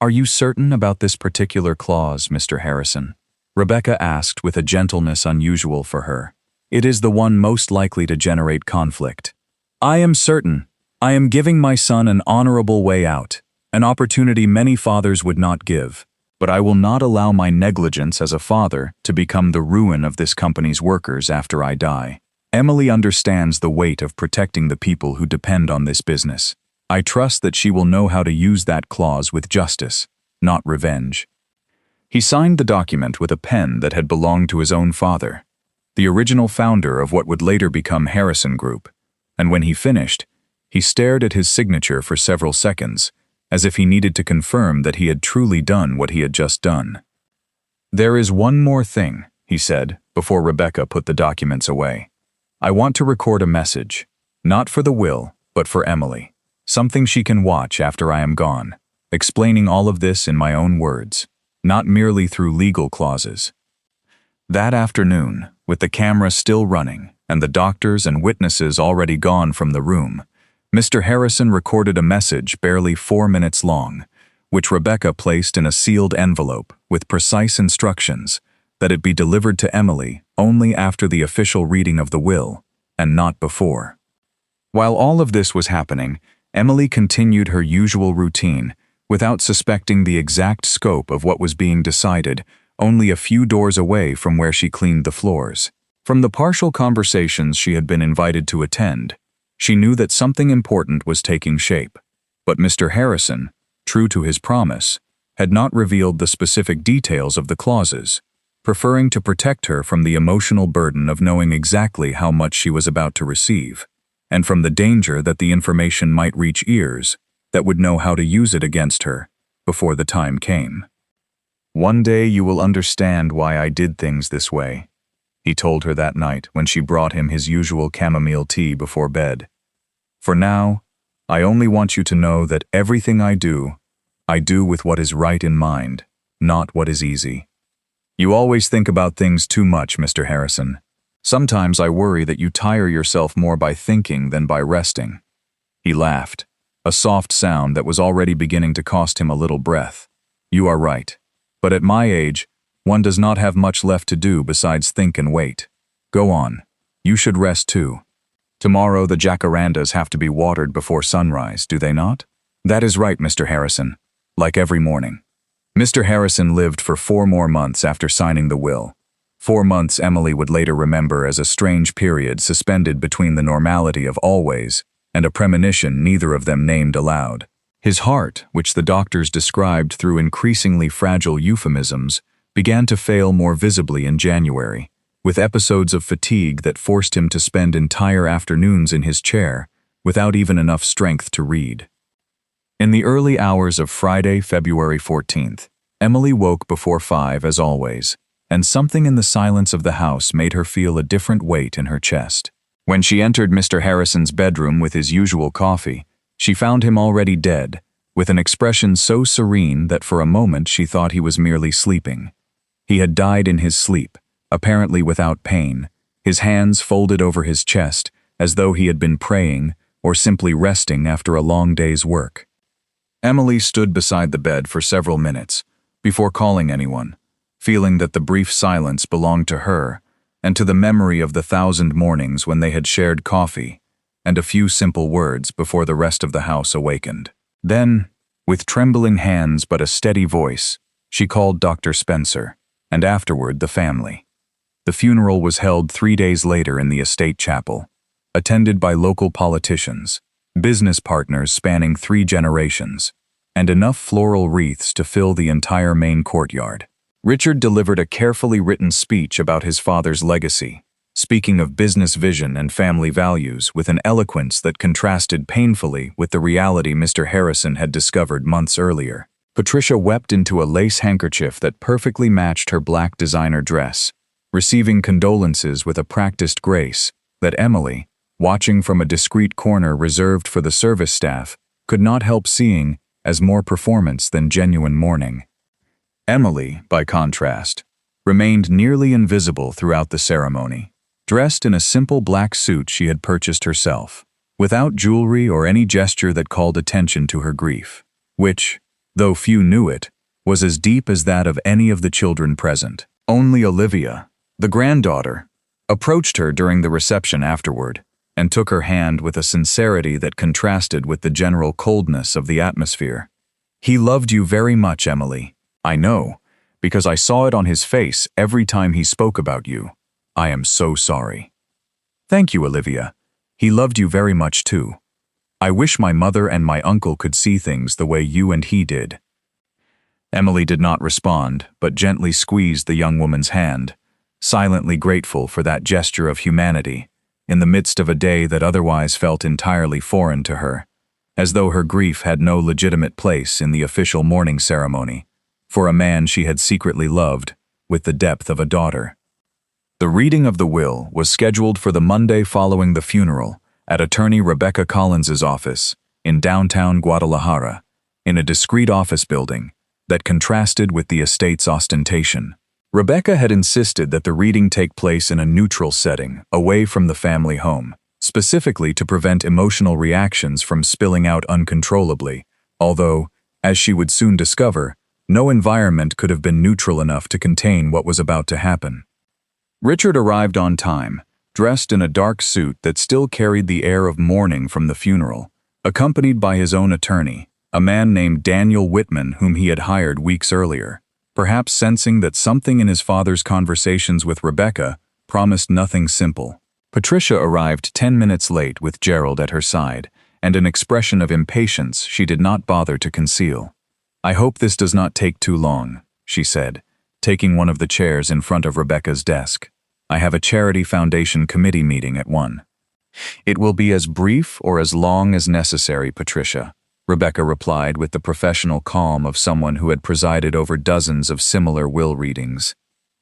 Are you certain about this particular clause, Mr. Harrison? Rebecca asked with a gentleness unusual for her. It is the one most likely to generate conflict. I am certain. I am giving my son an honorable way out, an opportunity many fathers would not give, but I will not allow my negligence as a father to become the ruin of this company's workers after I die. Emilie understands the weight of protecting the people who depend on this business. I trust that she will know how to use that clause with justice, not revenge. He signed the document with a pen that had belonged to his own father, the original founder of what would later become Harrison Group, and when he finished, he stared at his signature for several seconds, as if he needed to confirm that he had truly done what he had just done. There is one more thing, he said, before Rebecca put the documents away. I want to record a message, not for the will, but for Emilie. Something she can watch after I am gone, explaining all of this in my own words, not merely through legal clauses. That afternoon, with the camera still running and the doctors and witnesses already gone from the room, Mr. Harrison recorded a message barely 4 minutes long, which Rebecca placed in a sealed envelope with precise instructions that it be delivered to Emilie only after the official reading of the will, and not before. While all of this was happening, Emilie continued her usual routine, without suspecting the exact scope of what was being decided, only a few doors away from where she cleaned the floors. From the partial conversations she had been invited to attend, she knew that something important was taking shape, but Mr. Harrison, true to his promise, had not revealed the specific details of the clauses, preferring to protect her from the emotional burden of knowing exactly how much she was about to receive, and from the danger that the information might reach ears that would know how to use it against her before the time came. "One day you will understand why I did things this way," he told her that night when she brought him his usual chamomile tea before bed. "For now, I only want you to know that everything I do with what is right in mind, not what is easy. You always think about things too much, Mr. Harrison. Sometimes I worry that you tire yourself more by thinking than by resting." He laughed, a soft sound that was already beginning to cost him a little breath. "You are right. But at my age, one does not have much left to do besides think and wait. Go on. You should rest too. Tomorrow the jacarandas have to be watered before sunrise, do they not?" "That is right, Mr. Harrison. Like every morning." Mr. Harrison lived for 4 more months after signing the will. 4 months Emilie would later remember as a strange period suspended between the normality of always and a premonition neither of them named aloud. His heart, which the doctors described through increasingly fragile euphemisms, began to fail more visibly in January, with episodes of fatigue that forced him to spend entire afternoons in his chair without even enough strength to read. In the early hours of Friday, February 14th, Emilie woke before 5 as always, and something in the silence of the house made her feel a different weight in her chest. When she entered Mr. Harrison's bedroom with his usual coffee, she found him already dead, with an expression so serene that for a moment she thought he was merely sleeping. He had died in his sleep, apparently without pain, his hands folded over his chest as though he had been praying or simply resting after a long day's work. Emilie stood beside the bed for several minutes before calling anyone, feeling that the brief silence belonged to her and to the memory of the 1,000 mornings when they had shared coffee and a few simple words before the rest of the house awakened. Then, with trembling hands but a steady voice, she called Dr. Spencer, and afterward the family. The funeral was held 3 days later in the estate chapel, attended by local politicians, business partners spanning 3 generations, and enough floral wreaths to fill the entire main courtyard. Richard delivered a carefully written speech about his father's legacy, speaking of business vision and family values with an eloquence that contrasted painfully with the reality Mr. Harrison had discovered months earlier. Patricia wept into a lace handkerchief that perfectly matched her black designer dress, receiving condolences with a practiced grace that Emilie, watching from a discreet corner reserved for the service staff, could not help seeing as more performance than genuine mourning. Emilie, by contrast, remained nearly invisible throughout the ceremony, dressed in a simple black suit she had purchased herself, without jewelry or any gesture that called attention to her grief, which, though few knew it, was as deep as that of any of the children present. Only Olivia, the granddaughter, approached her during the reception afterward and took her hand with a sincerity that contrasted with the general coldness of the atmosphere. "He loved you very much, Emilie. I know, because I saw it on his face every time he spoke about you. I am so sorry." "Thank you, Olivia. He loved you very much too. I wish my mother and my uncle could see things the way you and he did." Emilie did not respond, but gently squeezed the young woman's hand, silently grateful for that gesture of humanity, in the midst of a day that otherwise felt entirely foreign to her, as though her grief had no legitimate place in the official mourning ceremony, for a man she had secretly loved with the depth of a daughter. The reading of the will was scheduled for the Monday following the funeral at attorney Rebecca Collins's office in downtown Guadalajara, in a discreet office building that contrasted with the estate's ostentation. Rebecca had insisted that the reading take place in a neutral setting, away from the family home, specifically to prevent emotional reactions from spilling out uncontrollably, although, as she would soon discover, no environment could have been neutral enough to contain what was about to happen. Richard arrived on time, dressed in a dark suit that still carried the air of mourning from the funeral, accompanied by his own attorney, a man named Daniel Whitman whom he had hired weeks earlier, perhaps sensing that something in his father's conversations with Rebecca promised nothing simple. Patricia arrived 10 minutes late with Gerald at her side, and an expression of impatience she did not bother to conceal. "I hope this does not take too long," she said, taking one of the chairs in front of Rebecca's desk. "I have a Charity Foundation committee meeting at 1. "It will be as brief or as long as necessary, Patricia," Rebecca replied with the professional calm of someone who had presided over dozens of similar will readings.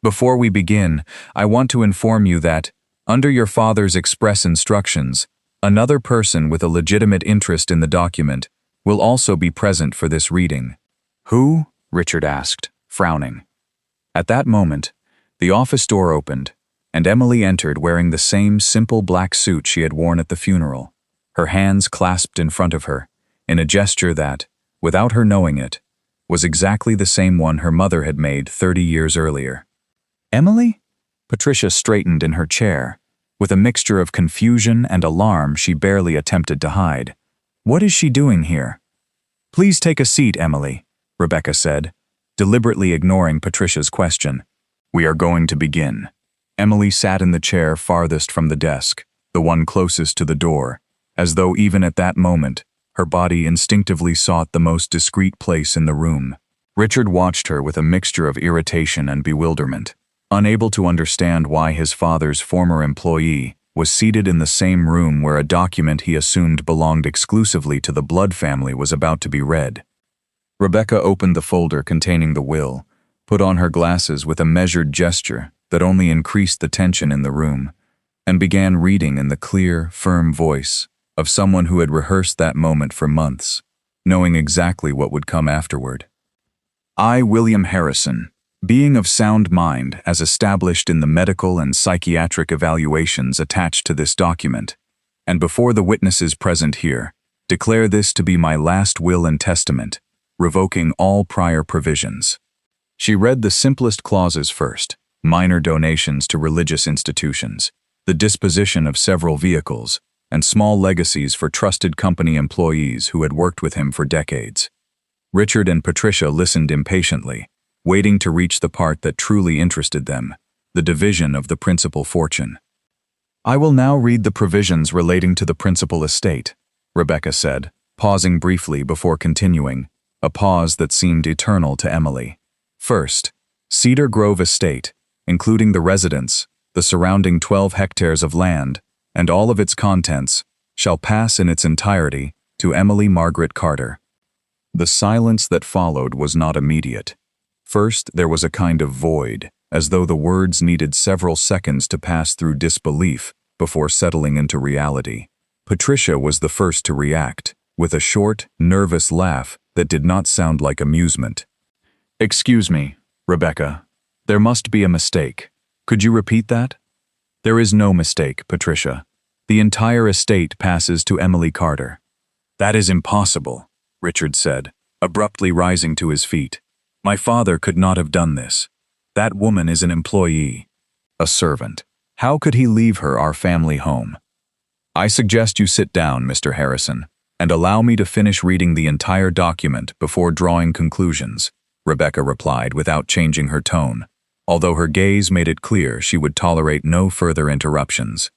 "Before we begin, I want to inform you that, under your father's express instructions, another person with a legitimate interest in the document will also be present for this reading." "Who?" Richard asked, frowning. At that moment, the office door opened, and Emilie entered wearing the same simple black suit she had worn at the funeral, her hands clasped in front of her, in a gesture that, without her knowing it, was exactly the same one her mother had made 30 years earlier. "Emilie?" Patricia straightened in her chair, with a mixture of confusion and alarm she barely attempted to hide. "What is she doing here?" "Please take a seat, Emilie," Rebecca said, deliberately ignoring Patricia's question. "We are going to begin." Emilie sat in the chair farthest from the desk, the one closest to the door, as though even at that moment, her body instinctively sought the most discreet place in the room. Richard watched her with a mixture of irritation and bewilderment, unable to understand why his father's former employee was seated in the same room where a document he assumed belonged exclusively to the Blood family was about to be read. Rebecca opened the folder containing the will, put on her glasses with a measured gesture that only increased the tension in the room, and began reading in the clear, firm voice of someone who had rehearsed that moment for months, knowing exactly what would come afterward. "I, William Harrison, being of sound mind as established in the medical and psychiatric evaluations attached to this document, and before the witnesses present here, declare this to be my last will and testament, revoking all prior provisions." She read the simplest clauses first: minor donations to religious institutions, the disposition of several vehicles, and small legacies for trusted company employees who had worked with him for decades. Richard and Patricia listened impatiently, waiting to reach the part that truly interested them, the division of the principal fortune. "I will now read the provisions relating to the principal estate," Rebecca said, pausing briefly before continuing, a pause that seemed eternal to Emilie. "First, Cedar Grove Estate, including the residence, the surrounding 12 hectares of land, and all of its contents, shall pass in its entirety to Emilie Margaret Carter." The silence that followed was not immediate. First, there was a kind of void, as though the words needed several seconds to pass through disbelief before settling into reality. Patricia was the first to react, with a short, nervous laugh that did not sound like amusement. "Excuse me, Rebecca. There must be a mistake. Could you repeat that?" "There is no mistake, Patricia. The entire estate passes to Emilie Carter." "That is impossible," Richard said, abruptly rising to his feet. "My father could not have done this. That woman is an employee, a servant. How could he leave her our family home?" "I suggest you sit down, Mr. Harrison, and allow me to finish reading the entire document before drawing conclusions," Rebecca replied without changing her tone, although her gaze made it clear she would tolerate no further interruptions.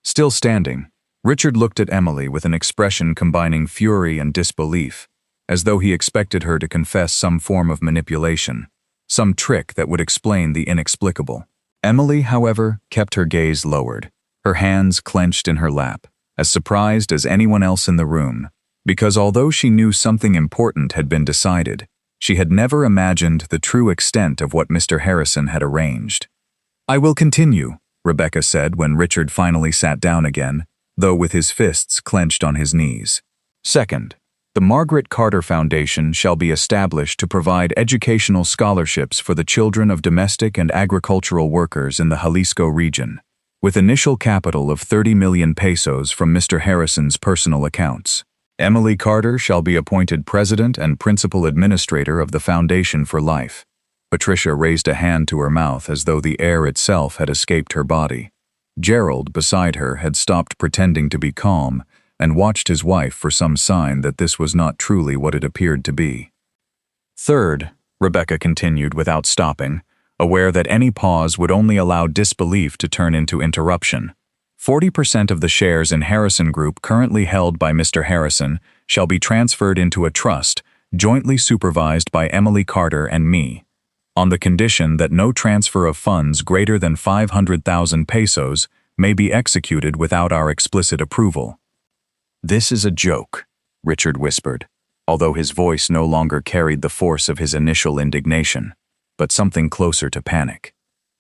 Still standing, Richard looked at Emilie with an expression combining fury and disbelief, as though he expected her to confess some form of manipulation, some trick that would explain the inexplicable. Emilie, however, kept her gaze lowered, her hands clenched in her lap, as surprised as anyone else in the room, because although she knew something important had been decided, she had never imagined the true extent of what Mr. Harrison had arranged. "I will continue," Rebecca said when Richard finally sat down again, though with his fists clenched on his knees. "Second, the Margaret Carter Foundation shall be established to provide educational scholarships for the children of domestic and agricultural workers in the Jalisco region, with initial capital of 30 million pesos from Mr. Harrison's personal accounts. Emilie Carter shall be appointed president and principal administrator of the foundation for life." Patricia raised a hand to her mouth as though the air itself had escaped her body. Gerald, beside her, had stopped pretending to be calm and watched his wife for some sign that this was not truly what it appeared to be. "Third," Rebecca continued without stopping, aware that any pause would only allow disbelief to turn into interruption, 40% of the shares in Harrison Group currently held by Mr. Harrison shall be transferred into a trust jointly supervised by Emilie Carter and me. on the condition that no transfer of funds greater than 500,000 pesos may be executed without our explicit approval." "This is a joke," Richard whispered, although his voice no longer carried the force of his initial indignation, but something closer to panic.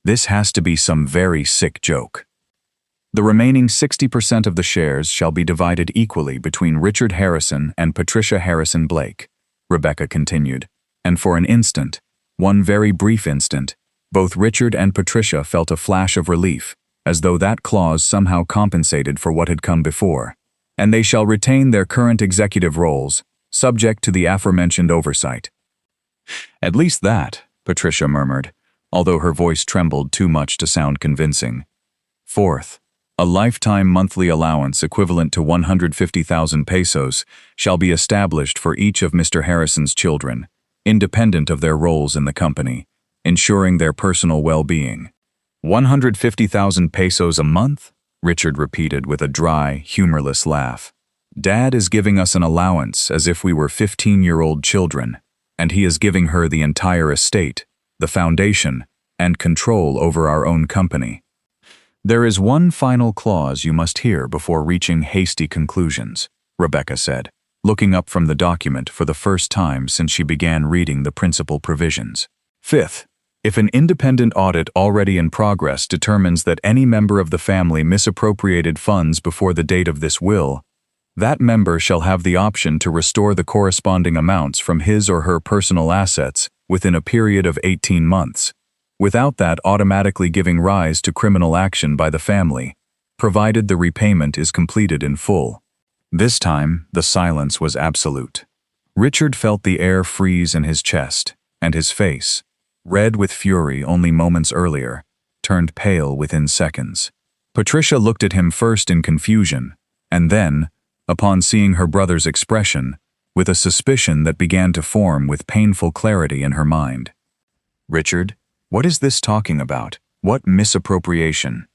"This has to be some very sick joke." "The remaining 60% of the shares shall be divided equally between Richard Harrison and Patricia Harrison Blake," Rebecca continued, and for an instant, one very brief instant, both Richard and Patricia felt a flash of relief, as though that clause somehow compensated for what had come before. "And they shall retain their current executive roles, subject to the aforementioned oversight." "At least that," Patricia murmured, although her voice trembled too much to sound convincing. "Fourth, a lifetime monthly allowance equivalent to 150,000 pesos shall be established for each of Mr. Harrison's children, independent of their roles in the company, ensuring their personal well-being." 150,000 pesos a month? Richard repeated with a dry, humorless laugh. "Dad is giving us an allowance as if we were 15-year-old children, and he is giving her the entire estate, the foundation, and control over our own company." "There is one final clause you must hear before reaching hasty conclusions," Rebecca said, looking up from the document for the first time since she began reading the principal provisions. "Fifth, if an independent audit already in progress determines that any member of the family misappropriated funds before the date of this will, that member shall have the option to restore the corresponding amounts from his or her personal assets within a period of 18 months, without that automatically giving rise to criminal action by the family, provided the repayment is completed in full." This time, the silence was absolute. Richard felt the air freeze in his chest, and his face, red with fury only moments earlier, turned pale within seconds. Patricia looked at him first in confusion, and then, upon seeing her brother's expression, with a suspicion that began to form with painful clarity in her mind. "Richard, what is this talking about? What misappropriation?"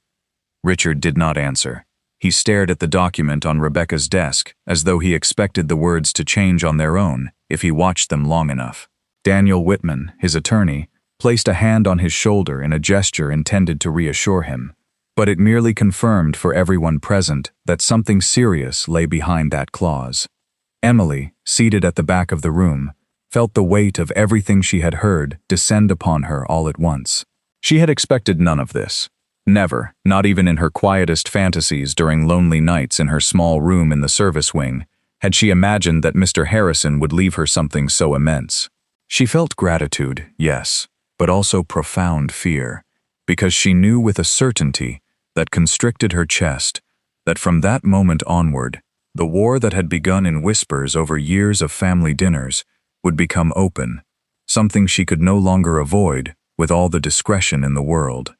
Richard did not answer. He stared at the document on Rebecca's desk as though he expected the words to change on their own if he watched them long enough. Daniel Whitman, his attorney, placed a hand on his shoulder in a gesture intended to reassure him, but it merely confirmed for everyone present that something serious lay behind that clause. Emilie, seated at the back of the room, felt the weight of everything she had heard descend upon her all at once. She had expected none of this. Never, not even in her quietest fantasies during lonely nights in her small room in the service wing, had she imagined that Mr. Harrison would leave her something so immense. She felt gratitude, yes, but also profound fear, because she knew with a certainty that constricted her chest that from that moment onward, the war that had begun in whispers over years of family dinners would become open, something she could no longer avoid with all the discretion in the world.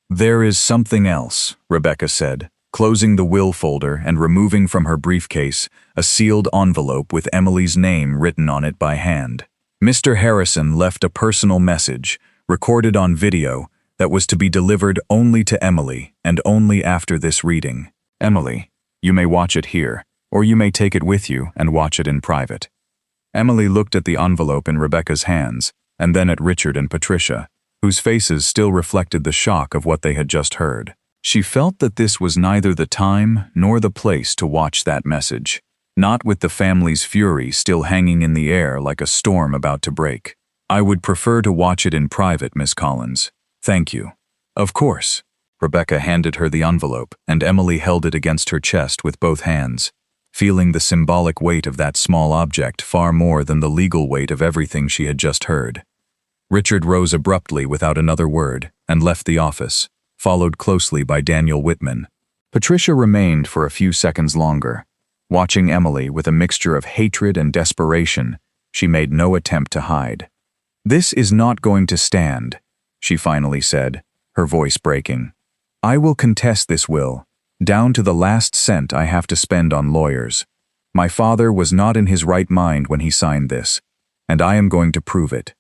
"There is something else," Rebecca said, closing the will folder and removing from her briefcase a sealed envelope with Emilie's name written on it by hand. "Mr. Harrison left a personal message, recorded on video, that was to be delivered only to Emilie and only after this reading. Emilie, you may watch it here, or you may take it with you and watch it in private." Emilie looked at the envelope in Rebecca's hands, and then at Richard and Patricia, whose faces still reflected the shock of what they had just heard. She felt that this was neither the time nor the place to watch that message, not with the family's fury still hanging in the air like a storm about to break. "I would prefer to watch it in private, Miss Collins. Thank you." "Of course." Rebecca handed her the envelope, and Emilie held it against her chest with both hands, feeling the symbolic weight of that small object far more than the legal weight of everything she had just heard. Richard rose abruptly without another word and left the office, followed closely by Daniel Whitman. Patricia remained for a few seconds longer, watching Emilie with a mixture of hatred and desperation she made no attempt to hide. "This is not going to stand," she finally said, her voice breaking. "I will contest this will, down to the last cent I have to spend on lawyers. My father was not in his right mind when he signed this, and I am going to prove it.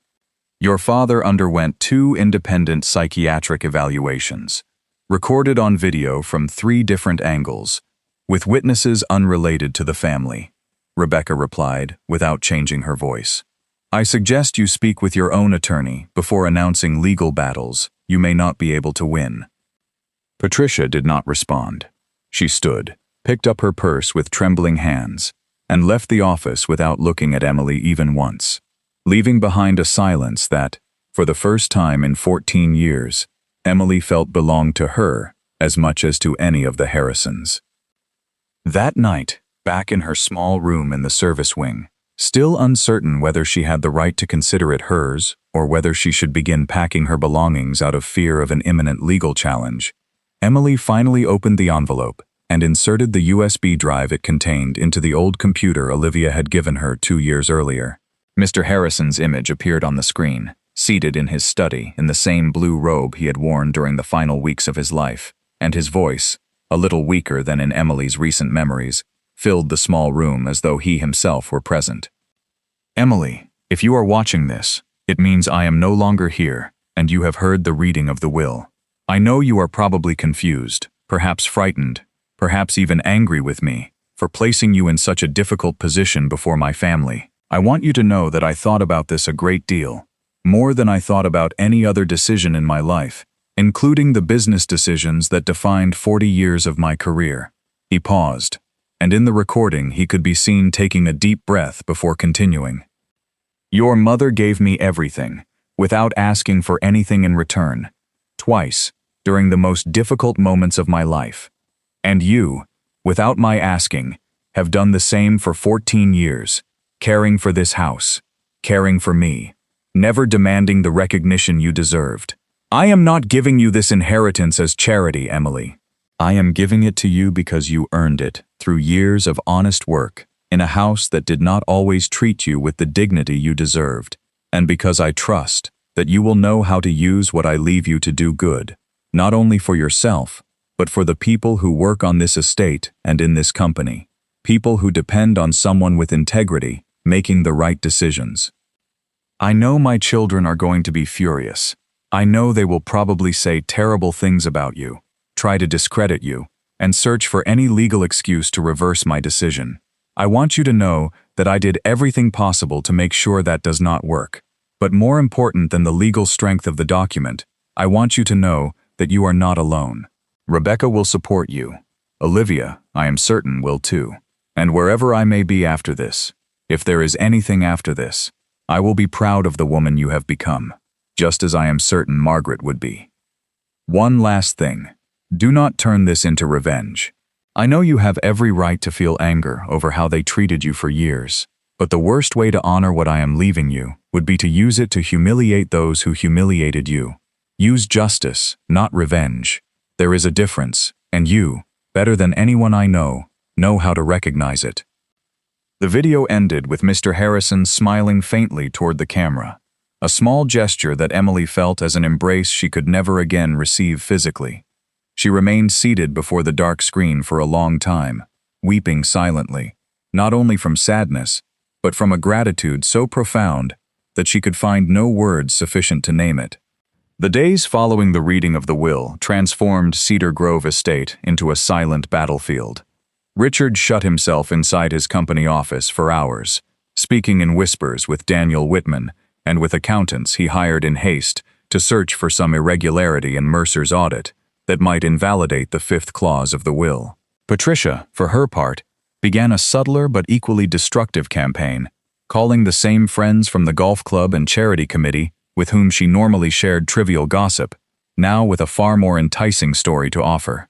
Your father underwent 2 independent psychiatric evaluations, recorded on video from 3 different angles, with witnesses unrelated to the family," Rebecca replied, without changing her voice. I suggest you speak with your own attorney before announcing legal battles you may not be able to win." Patricia did not respond. She stood, picked up her purse with trembling hands, and left the office without looking at Emilie even once, leaving behind a silence that, for the first time in 14 years, Emilie felt belonged to her as much as to any of the Harrisons. That night, back in her small room in the service wing, still uncertain whether she had the right to consider it hers or whether she should begin packing her belongings out of fear of an imminent legal challenge, Emilie finally opened the envelope and inserted the USB drive it contained into the old computer Olivia had given her 2 years earlier. Mr. Harrison's image appeared on the screen, seated in his study in the same blue robe he had worn during the final weeks of his life, and his voice, a little weaker than in Emilie's recent memories, filled the small room as though he himself were present. "Emilie, if you are watching this, it means I am no longer here, and you have heard the reading of the will. I know you are probably confused, perhaps frightened, perhaps even angry with me, for placing you in such a difficult position before my family. I want you to know that I thought about this a great deal, more than I thought about any other decision in my life, including the business decisions that defined 40 years of my career." He paused, and in the recording he could be seen taking a deep breath before continuing. "Your mother gave me everything, without asking for anything in return, twice, during the most difficult moments of my life. And you, without my asking, have done the same for 14 years, caring for this house, caring for me, never demanding the recognition you deserved. I am not giving you this inheritance as charity, Emilie. I am giving it to you because you earned it through years of honest work in a house that did not always treat you with the dignity you deserved, and because I trust that you will know how to use what I leave you to do good, not only for yourself, but for the people who work on this estate and in this company, people who depend on someone with integrity making the right decisions. I know my children are going to be furious. I know they will probably say terrible things about you, try to discredit you, and search for any legal excuse to reverse my decision. I want you to know that I did everything possible to make sure that does not work. But more important than the legal strength of the document, I want you to know that you are not alone. Rebecca will support you. Olivia, I am certain, will too. And wherever I may be after this, if there is anything after this, I will be proud of the woman you have become, just as I am certain Margaret would be. One last thing. Do not turn this into revenge. I know you have every right to feel anger over how they treated you for years, but the worst way to honor what I am leaving you would be to use it to humiliate those who humiliated you. Use justice, not revenge. There is a difference, and you, better than anyone I know how to recognize it. The video ended with Mr. Harrison smiling faintly toward the camera, a small gesture that Emilie felt as an embrace she could never again receive physically. She remained seated before the dark screen for a long time, weeping silently, not only from sadness, but from a gratitude so profound that she could find no words sufficient to name it. The days following the reading of the will transformed Cedar Grove Estate into a silent battlefield. Richard shut himself inside his company office for hours, speaking in whispers with Daniel Whitman and with accountants he hired in haste to search for some irregularity in Mercer's audit that might invalidate the 5th clause of the will. Patricia, for her part, began a subtler but equally destructive campaign, calling the same friends from the golf club and charity committee with whom she normally shared trivial gossip, now with a far more enticing story to offer.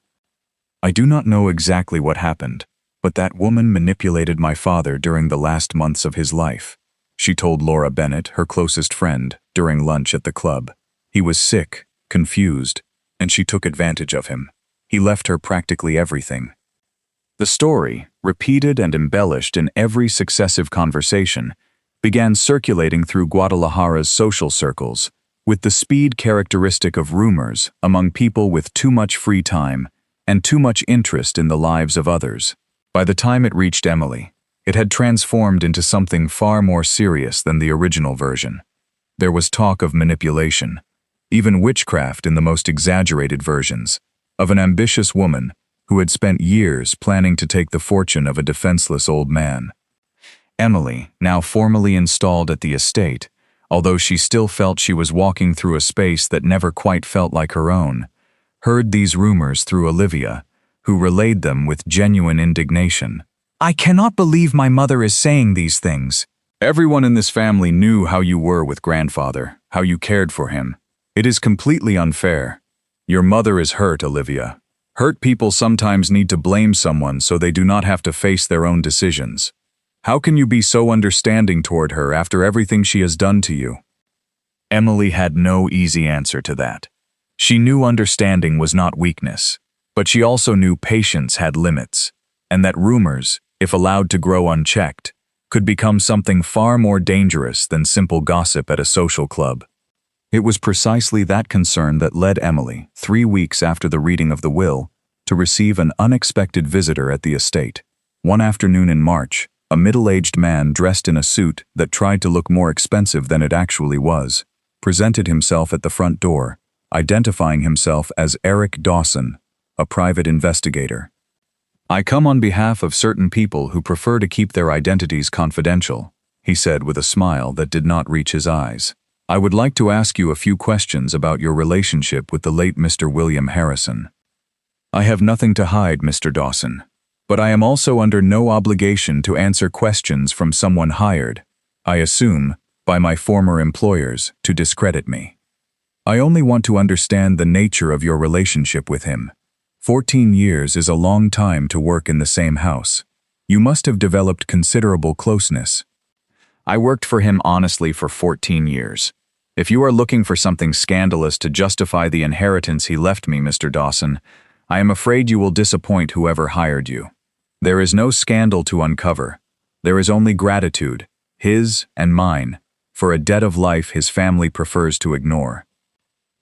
I do not know exactly what happened, but that woman manipulated my father during the last months of his life, she told Laura Bennett, her closest friend, during lunch at the club. He was sick, confused, and she took advantage of him. He left her practically everything. The story, repeated and embellished in every successive conversation, began circulating through Guadalajara's social circles, with the speed characteristic of rumors among people with too much free time and too much interest in the lives of others. By the time it reached Emilie, it had transformed into something far more serious than the original version. There was talk of manipulation, even witchcraft in the most exaggerated versions, of an ambitious woman who had spent years planning to take the fortune of a defenseless old man. Emilie, now formally installed at the estate, although she still felt she was walking through a space that never quite felt like her own, heard these rumors through Olivia, who relayed them with genuine indignation. "I cannot believe my mother is saying these things. Everyone in this family knew how you were with grandfather, how you cared for him. It is completely unfair. Your mother is hurt, Olivia. Hurt people sometimes need to blame someone so they do not have to face their own decisions. How can you be so understanding toward her after everything she has done to you?" Emilie had no easy answer to that. She knew understanding was not weakness, but she also knew patience had limits, and that rumors, if allowed to grow unchecked, could become something far more dangerous than simple gossip at a social club. It was precisely that concern that led Emilie, 3 weeks after the reading of the will, to receive an unexpected visitor at the estate. One afternoon in March, a middle-aged man dressed in a suit that tried to look more expensive than it actually was, presented himself at the front door, identifying himself as Eric Dawson, a private investigator. "I come on behalf of certain people who prefer to keep their identities confidential," he said with a smile that did not reach his eyes. "I would like to ask you a few questions about your relationship with the late Mr. William Harrison." "I have nothing to hide, Mr. Dawson, but I am also under no obligation to answer questions from someone hired, I assume, by my former employers, to discredit me. I only want to understand the nature of your relationship with him. 14 years is a long time to work in the same house. You must have developed considerable closeness." "I worked for him honestly for 14 years. If you are looking for something scandalous to justify the inheritance he left me, Mr. Dawson, I am afraid you will disappoint whoever hired you. There is no scandal to uncover. There is only gratitude, his and mine, for a debt of life his family prefers to ignore."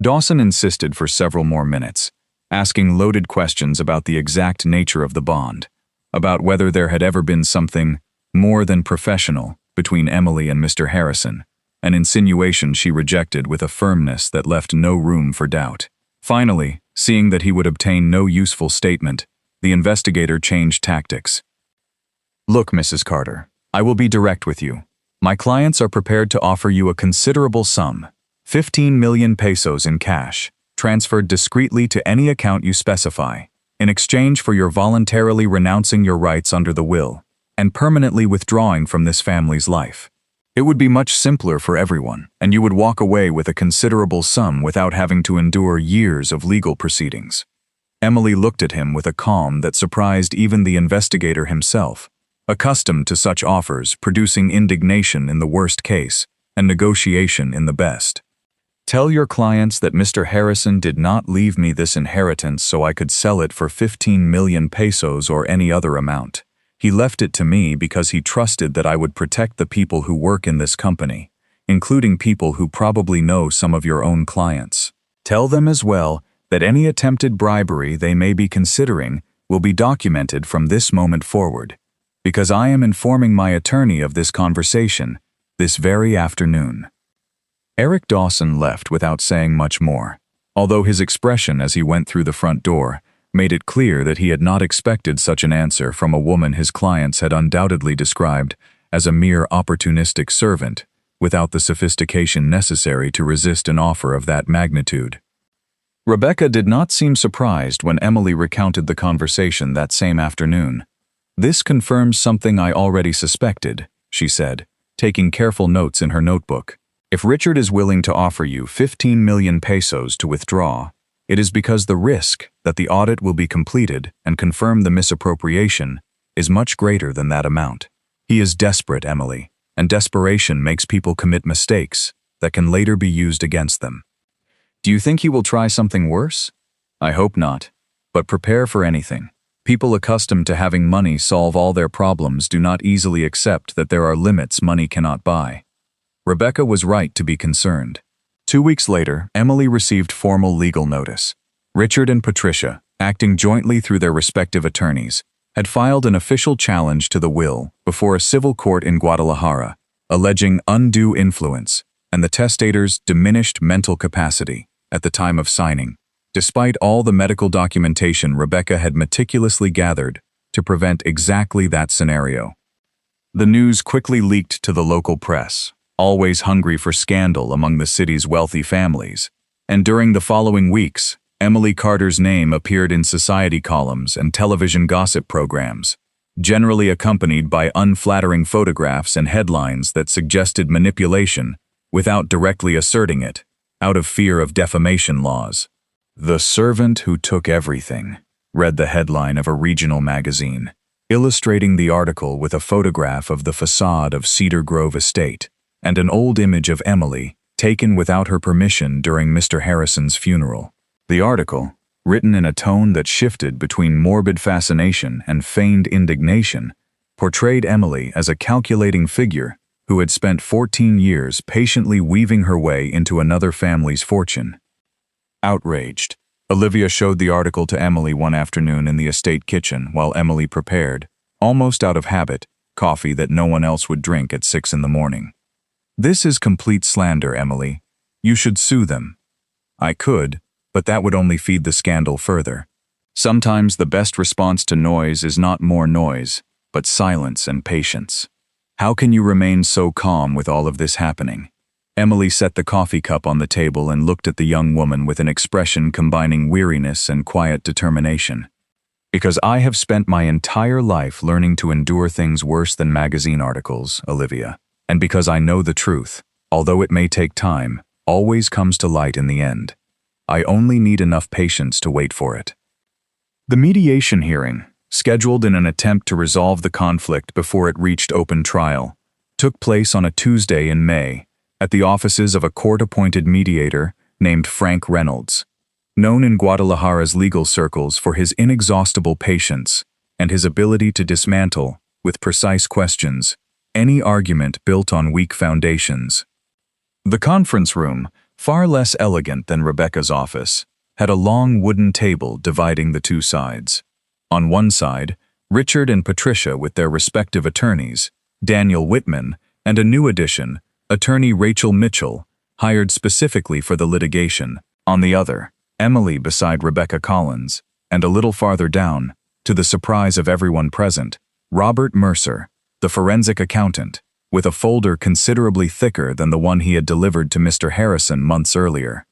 Dawson insisted for several more minutes, asking loaded questions about the exact nature of the bond, about whether there had ever been something more than professional between Emilie and Mr. Harrison, an insinuation she rejected with a firmness that left no room for doubt. Finally, seeing that he would obtain no useful statement, the investigator changed tactics. "Look, Mrs. Carter, I will be direct with you. My clients are prepared to offer you a considerable sum, 15 million pesos in cash, transferred discreetly to any account you specify, in exchange for your voluntarily renouncing your rights under the will, and permanently withdrawing from this family's life. It would be much simpler for everyone, and you would walk away with a considerable sum without having to endure years of legal proceedings." Emilie looked at him with a calm that surprised even the investigator himself, accustomed to such offers producing indignation in the worst case and negotiation in the best. "Tell your clients that Mr. Harrison did not leave me this inheritance so I could sell it for 15 million pesos or any other amount. He left it to me because he trusted that I would protect the people who work in this company, including people who probably know some of your own clients. Tell them as well that any attempted bribery they may be considering will be documented from this moment forward, because I am informing my attorney of this conversation this very afternoon." Eric Dawson left without saying much more, although his expression as he went through the front door made it clear that he had not expected such an answer from a woman his clients had undoubtedly described as a mere opportunistic servant, without the sophistication necessary to resist an offer of that magnitude. Rebecca did not seem surprised when Emilie recounted the conversation that same afternoon. "This confirms something I already suspected," she said, taking careful notes in her notebook. "If Richard is willing to offer you 15 million pesos to withdraw, it is because the risk that the audit will be completed and confirm the misappropriation is much greater than that amount. He is desperate, Emilie, and desperation makes people commit mistakes that can later be used against them. Do you think he will try something worse? I hope not, but prepare for anything. People accustomed to having money solve all their problems do not easily accept that there are limits money cannot buy." Rebecca was right to be concerned. 2 weeks later, Emilie received formal legal notice. Richard and Patricia, acting jointly through their respective attorneys, had filed an official challenge to the will before a civil court in Guadalajara, alleging undue influence and the testator's diminished mental capacity at the time of signing, despite all the medical documentation Rebecca had meticulously gathered to prevent exactly that scenario. The news quickly leaked to the local press, always hungry for scandal among the city's wealthy families. And during the following weeks, Emilie Carter's name appeared in society columns and television gossip programs, generally accompanied by unflattering photographs and headlines that suggested manipulation without directly asserting it, out of fear of defamation laws. "The servant who took everything," read the headline of a regional magazine, illustrating the article with a photograph of the facade of Cedar Grove Estate and an old image of Emilie taken without her permission during Mr. Harrison's funeral. The article, written in a tone that shifted between morbid fascination and feigned indignation, portrayed Emilie as a calculating figure who had spent 14 years patiently weaving her way into another family's fortune. Outraged, Olivia showed the article to Emilie one afternoon in the estate kitchen while Emilie prepared, almost out of habit, coffee that no one else would drink at 6 in the morning. "This is complete slander, Emilie. You should sue them." "I could, but that would only feed the scandal further. Sometimes the best response to noise is not more noise, but silence and patience. How can you remain so calm with all of this happening?" Emilie set the coffee cup on the table and looked at the young woman with an expression combining weariness and quiet determination. "Because I have spent my entire life learning to endure things worse than magazine articles, Olivia. And because I know the truth, although it may take time, always comes to light in the end. I only need enough patience to wait for it." The mediation hearing, scheduled in an attempt to resolve the conflict before it reached open trial, took place on a Tuesday in May, at the offices of a court-appointed mediator named Frank Reynolds, known in Guadalajara's legal circles for his inexhaustible patience and his ability to dismantle, with precise questions, any argument built on weak foundations. The conference room, far less elegant than Rebecca's office, had a long wooden table dividing the two sides. On one side, Richard and Patricia with their respective attorneys, Daniel Whitman, and a new addition, attorney Rachel Mitchell, hired specifically for the litigation. On the other, Emilie beside Rebecca Collins, and a little farther down, to the surprise of everyone present, Robert Mercer, the forensic accountant, with a folder considerably thicker than the one he had delivered to Mr. Harrison months earlier.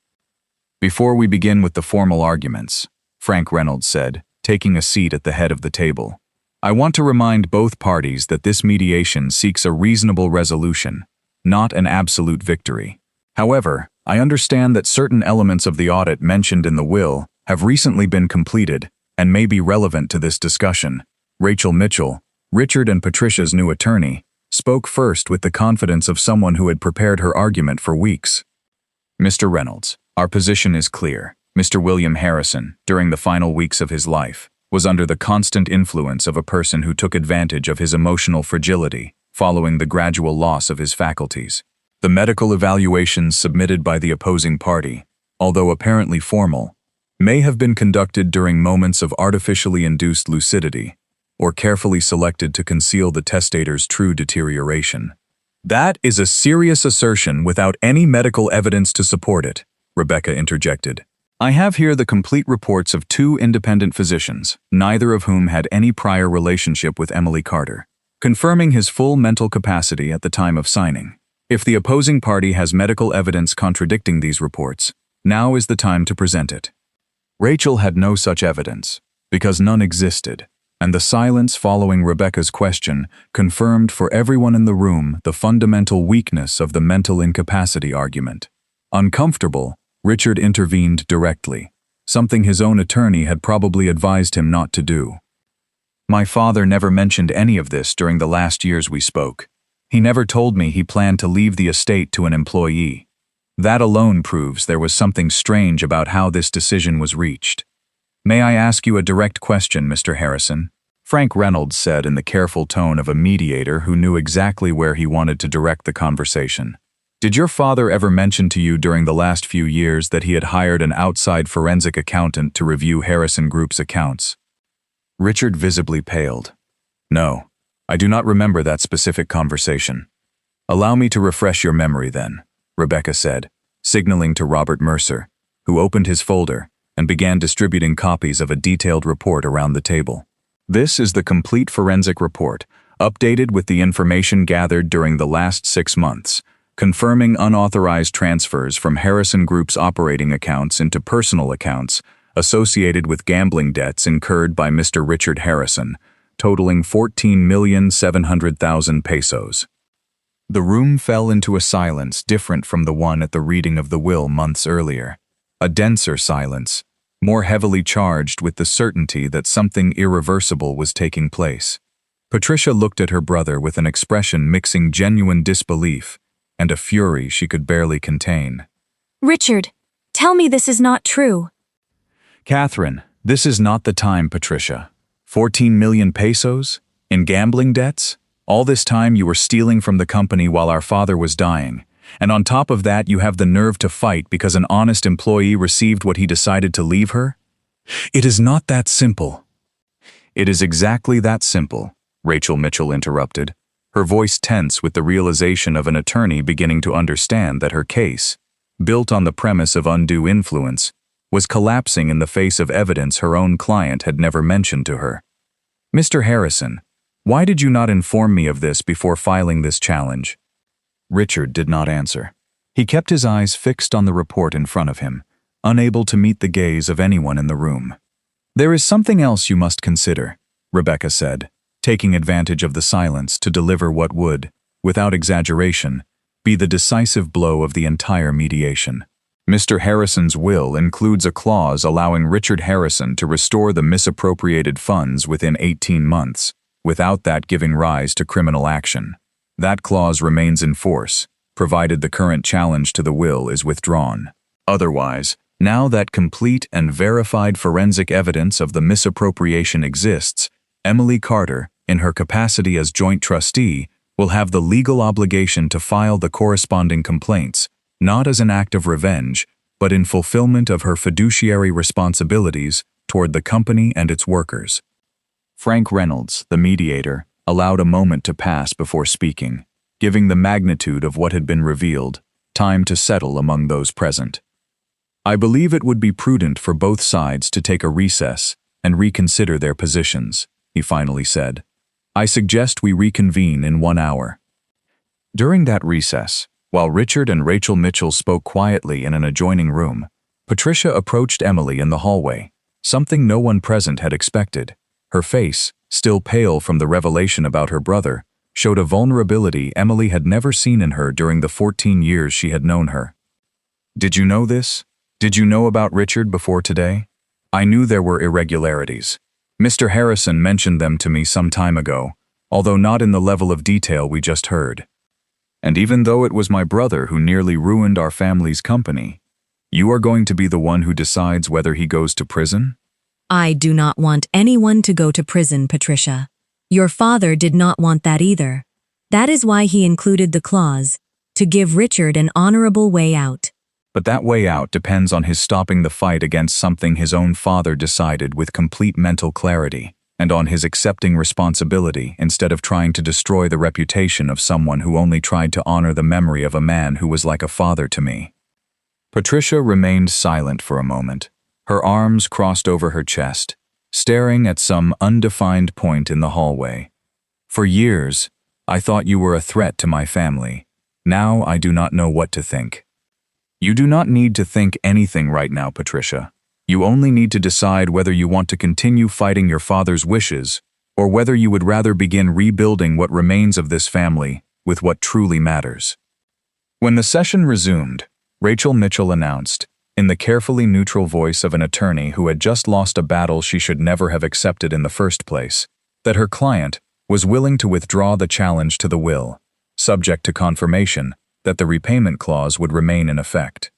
"Before we begin with the formal arguments," Frank Reynolds said, taking a seat at the head of the table, "I want to remind both parties that this mediation seeks a reasonable resolution, not an absolute victory. However, I understand that certain elements of the audit mentioned in the will have recently been completed and may be relevant to this discussion." Rachel Mitchell, Richard and Patricia's new attorney, spoke first with the confidence of someone who had prepared her argument for weeks. "Mr. Reynolds, our position is clear. Mr. William Harrison, during the final weeks of his life, was under the constant influence of a person who took advantage of his emotional fragility following the gradual loss of his faculties. The medical evaluations submitted by the opposing party, although apparently formal, may have been conducted during moments of artificially induced lucidity, or carefully selected to conceal the testator's true deterioration." "That is a serious assertion without any medical evidence to support it," Rebecca interjected. "I have here the complete reports of 2 independent physicians, neither of whom had any prior relationship with Emilie Carter, confirming his full mental capacity at the time of signing. If the opposing party has medical evidence contradicting these reports, now is the time to present it." Rachel had no such evidence, because none existed, and the silence following Rebecca's question confirmed for everyone in the room the fundamental weakness of the mental incapacity argument. Uncomfortable, Richard intervened directly, something his own attorney had probably advised him not to do. "My father never mentioned any of this during the last years we spoke. He never told me he planned to leave the estate to an employee. That alone proves there was something strange about how this decision was reached. May I ask you a direct question, Mr. Harrison?" Frank Reynolds said in the careful tone of a mediator who knew exactly where he wanted to direct the conversation. "Did your father ever mention to you during the last few years that he had hired an outside forensic accountant to review Harrison Group's accounts?" Richard visibly paled. "No, I do not remember that specific conversation." "Allow me to refresh your memory then," Rebecca said, signaling to Robert Mercer, who opened his folder and began distributing copies of a detailed report around the table. "This is the complete forensic report updated with the information gathered during the last 6 months, confirming unauthorized transfers from Harrison Group's operating accounts into personal accounts associated with gambling debts incurred by Mr. Richard Harrison, totaling 14,700,000 pesos. The room fell into a silence different from the one at the reading of the will months earlier. A denser silence, more heavily charged with the certainty that something irreversible was taking place. Patricia looked at her brother with an expression mixing genuine disbelief and a fury she could barely contain. Richard, tell me this is not true. Catherine, this is not the time, Patricia. 14 million pesos? In gambling debts? All this time you were stealing from the company while our father was dying. And on top of that, you have the nerve to fight because an honest employee received what he decided to leave her? It is not that simple. It is exactly that simple, Rachel Mitchell interrupted, her voice tense with the realization of an attorney beginning to understand that her case, built on the premise of undue influence, was collapsing in the face of evidence her own client had never mentioned to her. Mr. Harrison, why did you not inform me of this before filing this challenge? Richard did not answer. He kept his eyes fixed on the report in front of him, unable to meet the gaze of anyone in the room. There is something else you must consider, Rebecca said, taking advantage of the silence to deliver what would, without exaggeration, be the decisive blow of the entire mediation. Mr. Harrison's will includes a clause allowing Richard Harrison to restore the misappropriated funds within 18 months, without that giving rise to criminal action. That clause remains in force, provided the current challenge to the will is withdrawn. Otherwise, now that complete and verified forensic evidence of the misappropriation exists, Emilie Carter, in her capacity as joint trustee, will have the legal obligation to file the corresponding complaints, not as an act of revenge, but in fulfillment of her fiduciary responsibilities toward the company and its workers. Frank Reynolds, the mediator, allowed a moment to pass before speaking, giving the magnitude of what had been revealed time to settle among those present. I believe it would be prudent for both sides to take a recess and reconsider their positions, he finally said. I suggest we reconvene in 1 hour. During that recess, while Richard and Rachel Mitchell spoke quietly in an adjoining room, Patricia approached Emilie in the hallway, something no one present had expected. Her face, still pale from the revelation about her brother, showed a vulnerability Emilie had never seen in her during the 14 years she had known her. Did you know this? Did you know about Richard before today? I knew there were irregularities. Mr. Harrison mentioned them to me some time ago, although not in the level of detail we just heard. And even though it was my brother who nearly ruined our family's company, you are going to be the one who decides whether he goes to prison? I do not want anyone to go to prison, Patricia. Your father did not want that either. That is why he included the clause, to give Richard an honorable way out. But that way out depends on his stopping the fight against something his own father decided with complete mental clarity, and on his accepting responsibility instead of trying to destroy the reputation of someone who only tried to honor the memory of a man who was like a father to me. Patricia remained silent for a moment, her arms crossed over her chest, staring at some undefined point in the hallway. For years, I thought you were a threat to my family. Now I do not know what to think. You do not need to think anything right now, Patricia. You only need to decide whether you want to continue fighting your father's wishes, or whether you would rather begin rebuilding what remains of this family with what truly matters. When the session resumed, Rachel Mitchell announced, in the carefully neutral voice of an attorney who had just lost a battle she should never have accepted in the first place, that her client was willing to withdraw the challenge to the will, subject to confirmation that the repayment clause would remain in effect.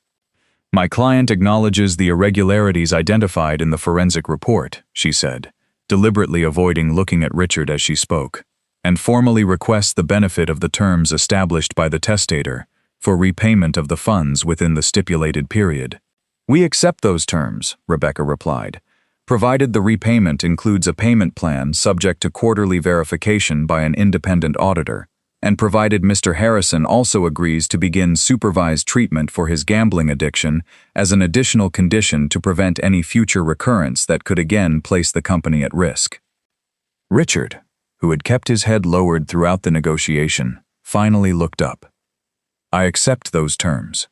My client acknowledges the irregularities identified in the forensic report, she said, deliberately avoiding looking at Richard as she spoke, and formally requests the benefit of the terms established by the testator for repayment of the funds within the stipulated period. We accept those terms, Rebecca replied, provided the repayment includes a payment plan subject to quarterly verification by an independent auditor, and provided Mr. Harrison also agrees to begin supervised treatment for his gambling addiction as an additional condition to prevent any future recurrence that could again place the company at risk. Richard, who had kept his head lowered throughout the negotiation, finally looked up. "I accept those terms."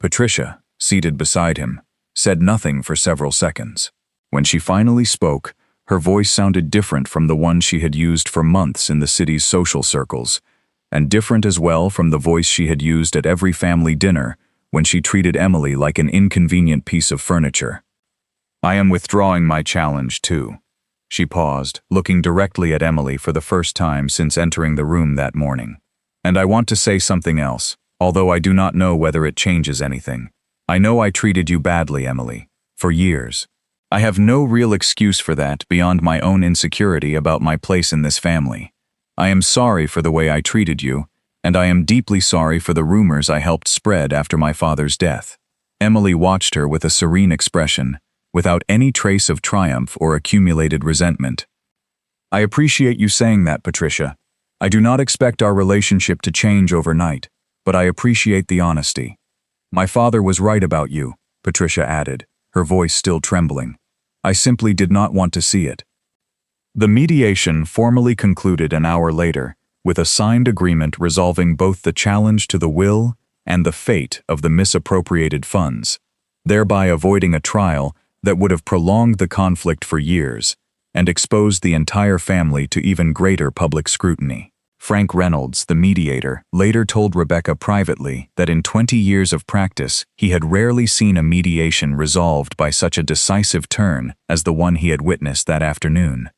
Patricia, seated beside him, said nothing for several seconds. When she finally spoke, her voice sounded different from the one she had used for months in the city's social circles, and different as well from the voice she had used at every family dinner when she treated Emilie like an inconvenient piece of furniture. "I am withdrawing my challenge, too." She paused, looking directly at Emilie for the first time since entering the room that morning. "And I want to say something else, although I do not know whether it changes anything. I know I treated you badly, Emilie, for years. I have no real excuse for that beyond my own insecurity about my place in this family. I am sorry for the way I treated you, and I am deeply sorry for the rumors I helped spread after my father's death." Emilie watched her with a serene expression, without any trace of triumph or accumulated resentment. "I appreciate you saying that, Patricia. I do not expect our relationship to change overnight, but I appreciate the honesty. My father was right about you," Patricia added, her voice still trembling. "I simply did not want to see it." The mediation formally concluded an hour later, with a signed agreement resolving both the challenge to the will and the fate of the misappropriated funds, thereby avoiding a trial that would have prolonged the conflict for years and exposed the entire family to even greater public scrutiny. Frank Reynolds, the mediator, later told Rebecca privately that in 20 years of practice, he had rarely seen a mediation resolved by such a decisive turn as the one he had witnessed that afternoon.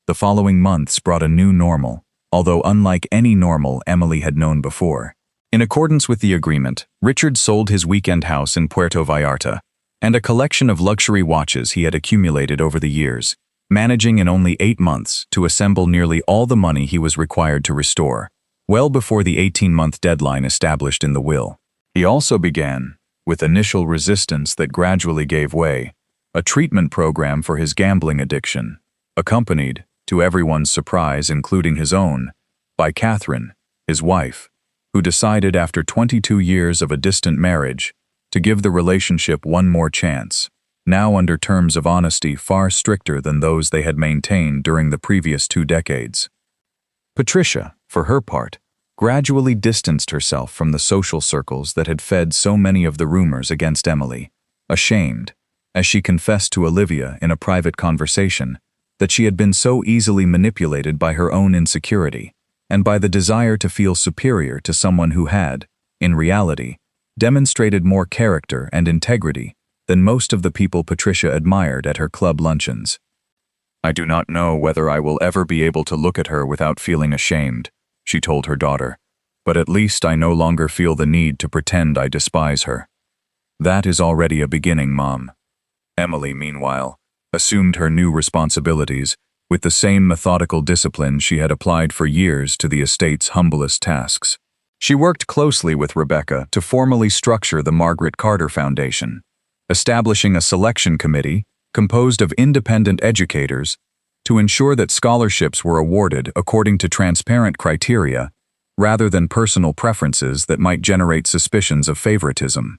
The following months brought a new normal, although unlike any normal Emilie had known before. In accordance with the agreement, Richard sold his weekend house in Puerto Vallarta and a collection of luxury watches he had accumulated over the years, managing in only 8 months to assemble nearly all the money he was required to restore, well before the 18-month deadline established in the will. He also began, with initial resistance that gradually gave way, a treatment program for his gambling addiction, accompanied, to everyone's surprise including his own, by Catherine, his wife, who decided after 22 years of a distant marriage to give the relationship one more chance, now under terms of honesty far stricter than those they had maintained during the previous 2 decades. Patricia, for her part, gradually distanced herself from the social circles that had fed so many of the rumors against Emilie, ashamed, as she confessed to Olivia in a private conversation, that she had been so easily manipulated by her own insecurity and by the desire to feel superior to someone who had, in reality, demonstrated more character and integrity than most of the people Patricia admired at her club luncheons. "I do not know whether I will ever be able to look at her without feeling ashamed," she told her daughter, "but at least I no longer feel the need to pretend I despise her." "That is already a beginning, Mom." Emilie, meanwhile, assumed her new responsibilities with the same methodical discipline she had applied for years to the estate's humblest tasks. She worked closely with Rebecca to formally structure the Margaret Carter Foundation, establishing a selection committee composed of independent educators to ensure that scholarships were awarded according to transparent criteria rather than personal preferences that might generate suspicions of favoritism.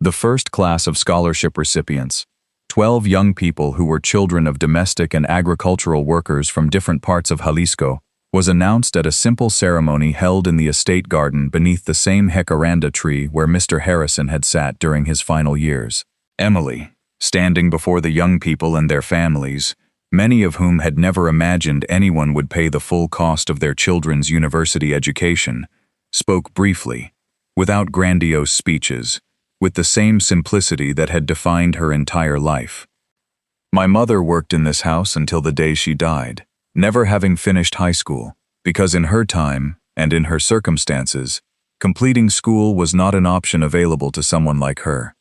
The first class of scholarship recipients, 12 young people who were children of domestic and agricultural workers from different parts of Jalisco, was announced at a simple ceremony held in the estate garden beneath the same jacaranda tree where Mr. Harrison had sat during his final years. Emilie, standing before the young people and their families, many of whom had never imagined anyone would pay the full cost of their children's university education, spoke briefly, without grandiose speeches, with the same simplicity that had defined her entire life. "My mother worked in this house until the day she died, never having finished high school, because in her time, and in her circumstances, completing school was not an option available to someone like her.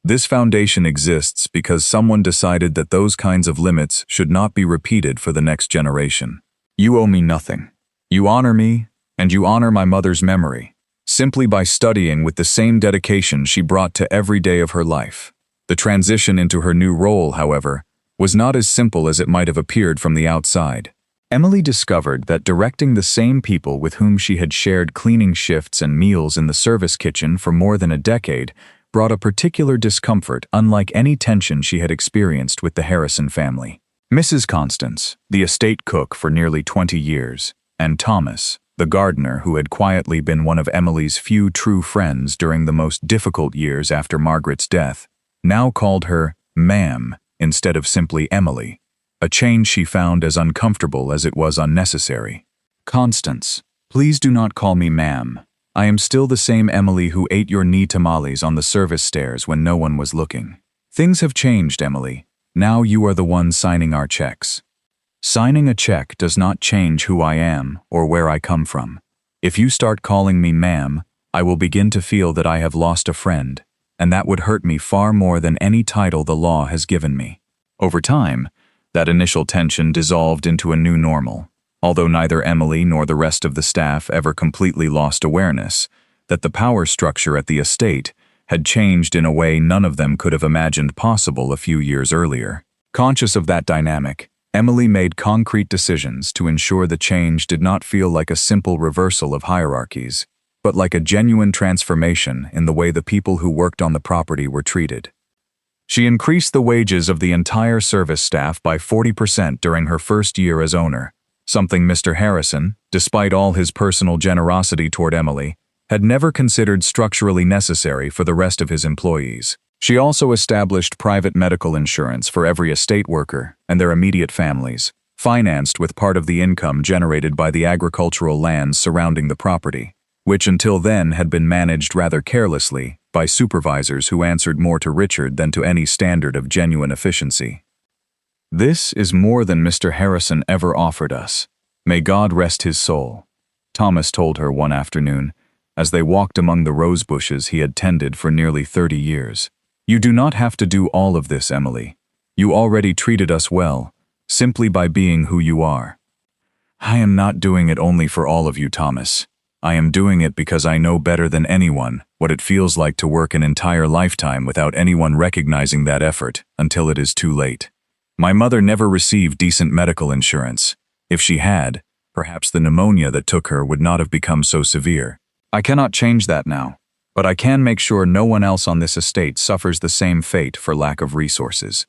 This foundation exists because someone decided that those kinds of limits should not be repeated for the next generation. You owe me nothing. You honor me, and you honor my mother's memory, simply by studying with the same dedication she brought to every day of her life. The transition into her new role, however, was not as simple as it might have appeared from the outside. Emilie discovered that directing the same people with whom she had shared cleaning shifts and meals in the service kitchen for more than a decade brought a particular discomfort unlike any tension she had experienced with the Harrison family. Mrs. Constance, the estate cook for nearly 20 years, and Thomas, the gardener who had quietly been one of Emilie's few true friends during the most difficult years after Margaret's death, now called her ma'am instead of simply Emilie, a change she found as uncomfortable as it was unnecessary. Constance, please do not call me ma'am. I am still the same Emilie who ate your knee tamales on the service stairs when no one was looking. Things have changed, Emilie. Now you are the one signing our checks. Signing a check does not change who I am or where I come from. If you start calling me ma'am, I will begin to feel that I have lost a friend, and that would hurt me far more than any title the law has given me. Over time, that initial tension dissolved into a new normal, although neither Emilie nor the rest of the staff ever completely lost awareness that the power structure at the estate had changed in a way none of them could have imagined possible a few years earlier. Conscious of that dynamic, Emilie made concrete decisions to ensure the change did not feel like a simple reversal of hierarchies, but like a genuine transformation in the way the people who worked on the property were treated. She increased the wages of the entire service staff by 40% during her first year as owner, something Mr. Harrison, despite all his personal generosity toward Emilie, had never considered structurally necessary for the rest of his employees. She also established private medical insurance for every estate worker and their immediate families, financed with part of the income generated by the agricultural lands surrounding the property, which until then had been managed rather carelessly by supervisors who answered more to Richard than to any standard of genuine efficiency. This is more than Mr. Harrison ever offered us. May God rest his soul, Thomas told her one afternoon, as they walked among the rose bushes he had tended for nearly 30 years. You do not have to do all of this, Emilie. You already treated us well, simply by being who you are. I am not doing it only for all of you, Thomas. I am doing it because I know better than anyone what it feels like to work an entire lifetime without anyone recognizing that effort until it is too late. My mother never received decent medical insurance. If she had, perhaps the pneumonia that took her would not have become so severe. I cannot change that now, but I can make sure no one else on this estate suffers the same fate for lack of resources.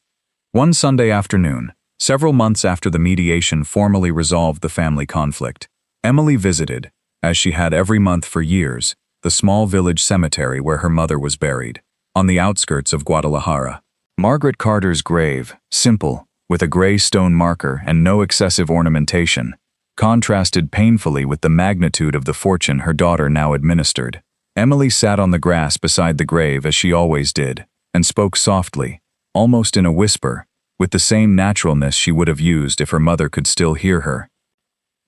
One Sunday afternoon, several months after the mediation formally resolved the family conflict, Emilie visited, as she had every month for years, the small village cemetery where her mother was buried, on the outskirts of Guadalajara. Margaret Carter's grave, simple, with a gray stone marker and no excessive ornamentation, contrasted painfully with the magnitude of the fortune her daughter now administered. Emilie sat on the grass beside the grave as she always did, and spoke softly, almost in a whisper, with the same naturalness she would have used if her mother could still hear her.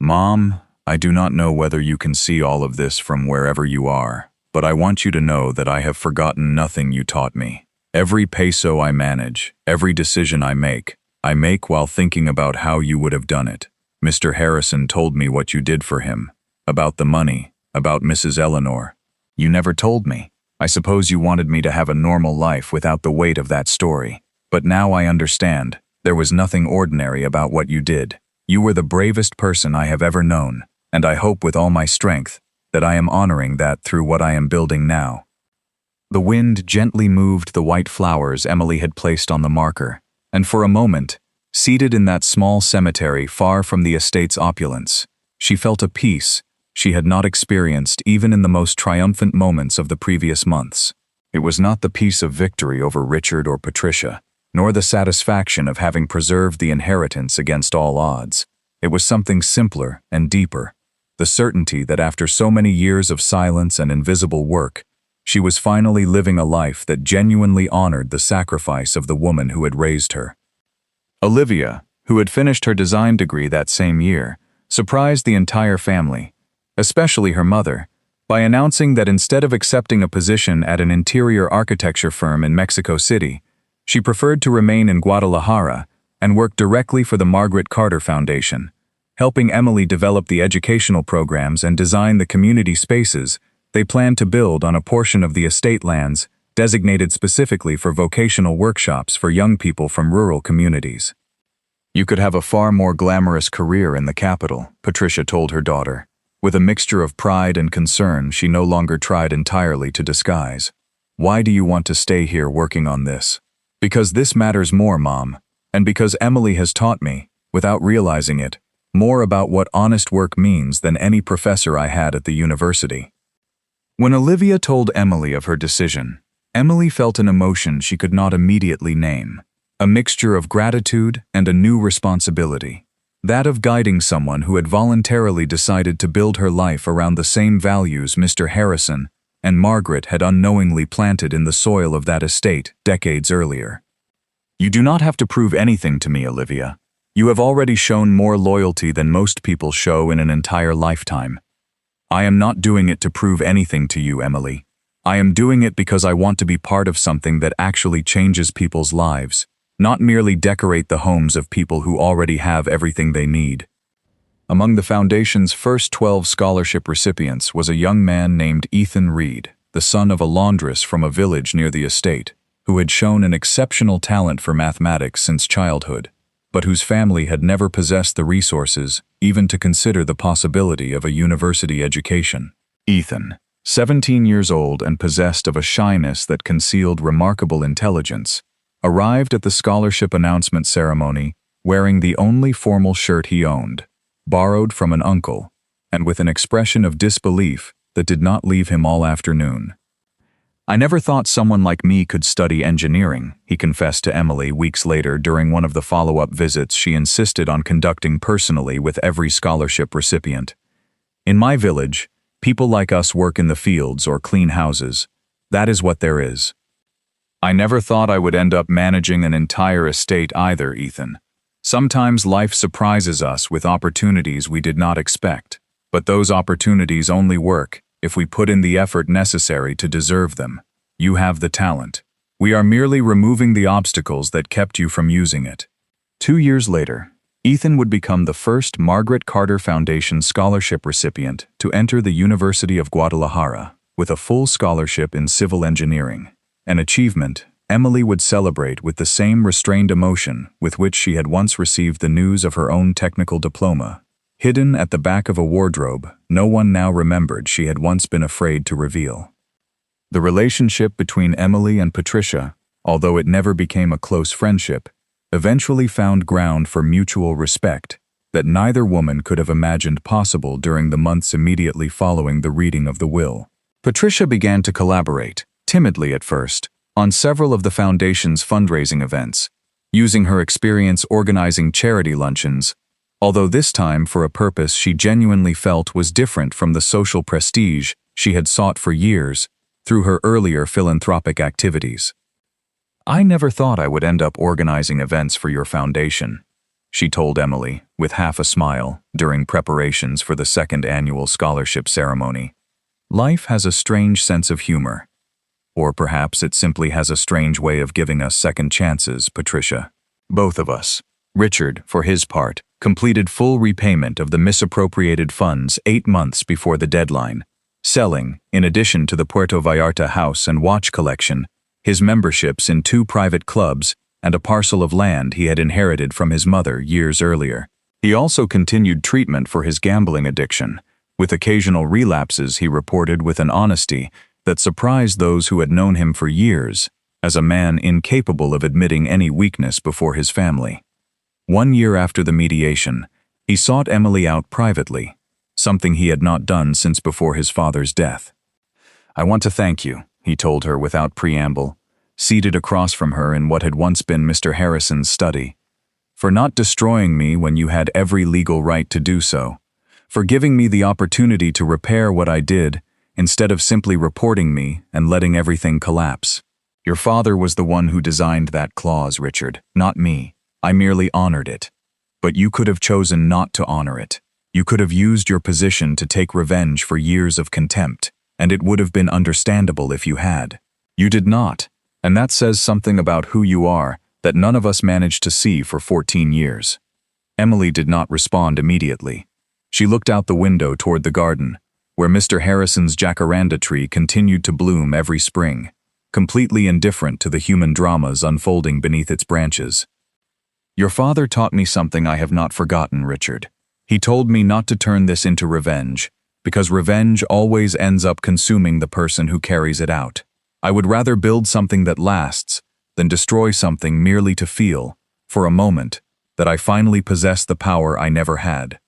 Mom, I do not know whether you can see all of this from wherever you are, but I want you to know that I have forgotten nothing you taught me. Every peso I manage, every decision I make while thinking about how you would have done it. Mr. Harrison told me what you did for him, about the money, about Mrs. Eleanor. You never told me. I suppose you wanted me to have a normal life without the weight of that story. But now I understand. There was nothing ordinary about what you did. You were the bravest person I have ever known, and I hope with all my strength that I am honoring that through what I am building now. The wind gently moved the white flowers Emilie had placed on the marker, and for a moment, seated in that small cemetery far from the estate's opulence, she felt a peace she had not experienced even in the most triumphant moments of the previous months. It was not the peace of victory over Richard or Patricia, nor the satisfaction of having preserved the inheritance against all odds. It was something simpler and deeper, the certainty that after so many years of silence and invisible work, she was finally living a life that genuinely honored the sacrifice of the woman who had raised her. Olivia, who had finished her design degree that same year, surprised the entire family, especially her mother, by announcing that instead of accepting a position at an interior architecture firm in Mexico City, she preferred to remain in Guadalajara and work directly for the Margaret Carter Foundation, helping Emilie develop the educational programs and design the community spaces they planned to build on a portion of the estate lands designated specifically for vocational workshops for young people from rural communities. You could have a far more glamorous career in the capital, Patricia told her daughter, with a mixture of pride and concern she no longer tried entirely to disguise. Why do you want to stay here working on this? Because this matters more, Mom, And because Emilie has taught me, without realizing it, more about what honest work means than any professor I had at the university. When Olivia told Emilie of her decision, Emilie felt an emotion she could not immediately name, a mixture of gratitude and a new responsibility, that of guiding someone who had voluntarily decided to build her life around the same values Mr. Harrison and Margaret had unknowingly planted in the soil of that estate decades earlier. You do not have to prove anything to me, Olivia. You have already shown more loyalty than most people show in an entire lifetime. I am not doing it to prove anything to you, Emilie. I am doing it because I want to be part of something that actually changes people's lives, not merely decorate the homes of people who already have everything they need. Among the Foundation's first 12 scholarship recipients was a young man named Ethan Reed, the son of a laundress from a village near the estate, who had shown an exceptional talent for mathematics since childhood, but whose family had never possessed the resources even to consider the possibility of a university education. Ethan, 17 years old and possessed of a shyness that concealed remarkable intelligence, arrived at the scholarship announcement ceremony wearing the only formal shirt he owned, borrowed from an uncle, and with an expression of disbelief that did not leave him all afternoon. I never thought someone like me could study engineering, he confessed to Emilie weeks later during one of the follow-up visits she insisted on conducting personally with every scholarship recipient. In my village, people like us work in the fields or clean houses. That is what there is. I never thought I would end up managing an entire estate either, Ethan. Sometimes life surprises us with opportunities we did not expect, but those opportunities only work if we put in the effort necessary to deserve them. You have the talent. We are merely removing the obstacles that kept you from using it. 2 years later, Ethan would become the first Margaret Carter Foundation scholarship recipient to enter the University of Guadalajara with a full scholarship in civil engineering, an achievement Emilie would celebrate with the same restrained emotion with which she had once received the news of her own technical diploma. Hidden at the back of a wardrobe, no one now remembered she had once been afraid to reveal. The relationship between Emilie and Patricia, although it never became a close friendship, eventually found ground for mutual respect that neither woman could have imagined possible during the months immediately following the reading of the will. Patricia began to collaborate, timidly at first, on several of the Foundation's fundraising events, using her experience organizing charity luncheons, although this time for a purpose she genuinely felt was different from the social prestige she had sought for years through her earlier philanthropic activities. I never thought I would end up organizing events for your foundation, she told Emilie, with half a smile, during preparations for the second annual scholarship ceremony. Life has a strange sense of humor. Or perhaps it simply has a strange way of giving us second chances, Patricia. Both of us. Richard, for his part, completed full repayment of the misappropriated funds 8 months before the deadline, selling, in addition to the Puerto Vallarta house and watch collection, his memberships in 2 private clubs and a parcel of land he had inherited from his mother years earlier. He also continued treatment for his gambling addiction, with occasional relapses he reported with an honesty that surprised those who had known him for years, as a man incapable of admitting any weakness before his family. 1 year after the mediation, he sought Emilie out privately, something he had not done since before his father's death. I want to thank you, he told her without preamble, seated across from her in what had once been Mr. Harrison's study, for not destroying me when you had every legal right to do so, for giving me the opportunity to repair what I did instead of simply reporting me and letting everything collapse. Your father was the one who designed that clause, Richard, not me. I merely honored it. But you could have chosen not to honor it. You could have used your position to take revenge for years of contempt, and it would have been understandable if you had. You did not, and that says something about who you are that none of us managed to see for 14 years. Emilie did not respond immediately. She looked out the window toward the garden, where Mr. Harrison's jacaranda tree continued to bloom every spring, completely indifferent to the human dramas unfolding beneath its branches. Your father taught me something I have not forgotten, Richard. He told me not to turn this into revenge, because revenge always ends up consuming the person who carries it out. I would rather build something that lasts than destroy something merely to feel, for a moment, that I finally possessed the power I never had.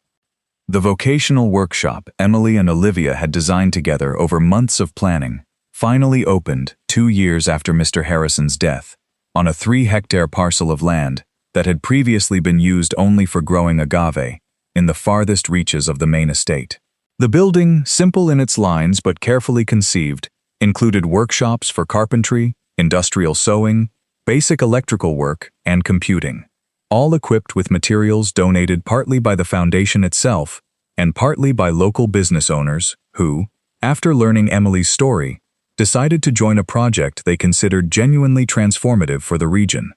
The vocational workshop Emilie and Olivia had designed together over months of planning finally opened 2 years after Mr. Harrison's death, on a 3-hectare parcel of land that had previously been used only for growing agave in the farthest reaches of the main estate. The building, simple in its lines but carefully conceived, included workshops for carpentry, industrial sewing, basic electrical work, and computing, all equipped with materials donated partly by the foundation itself and partly by local business owners who, after learning Emilie's story, decided to join a project they considered genuinely transformative for the region.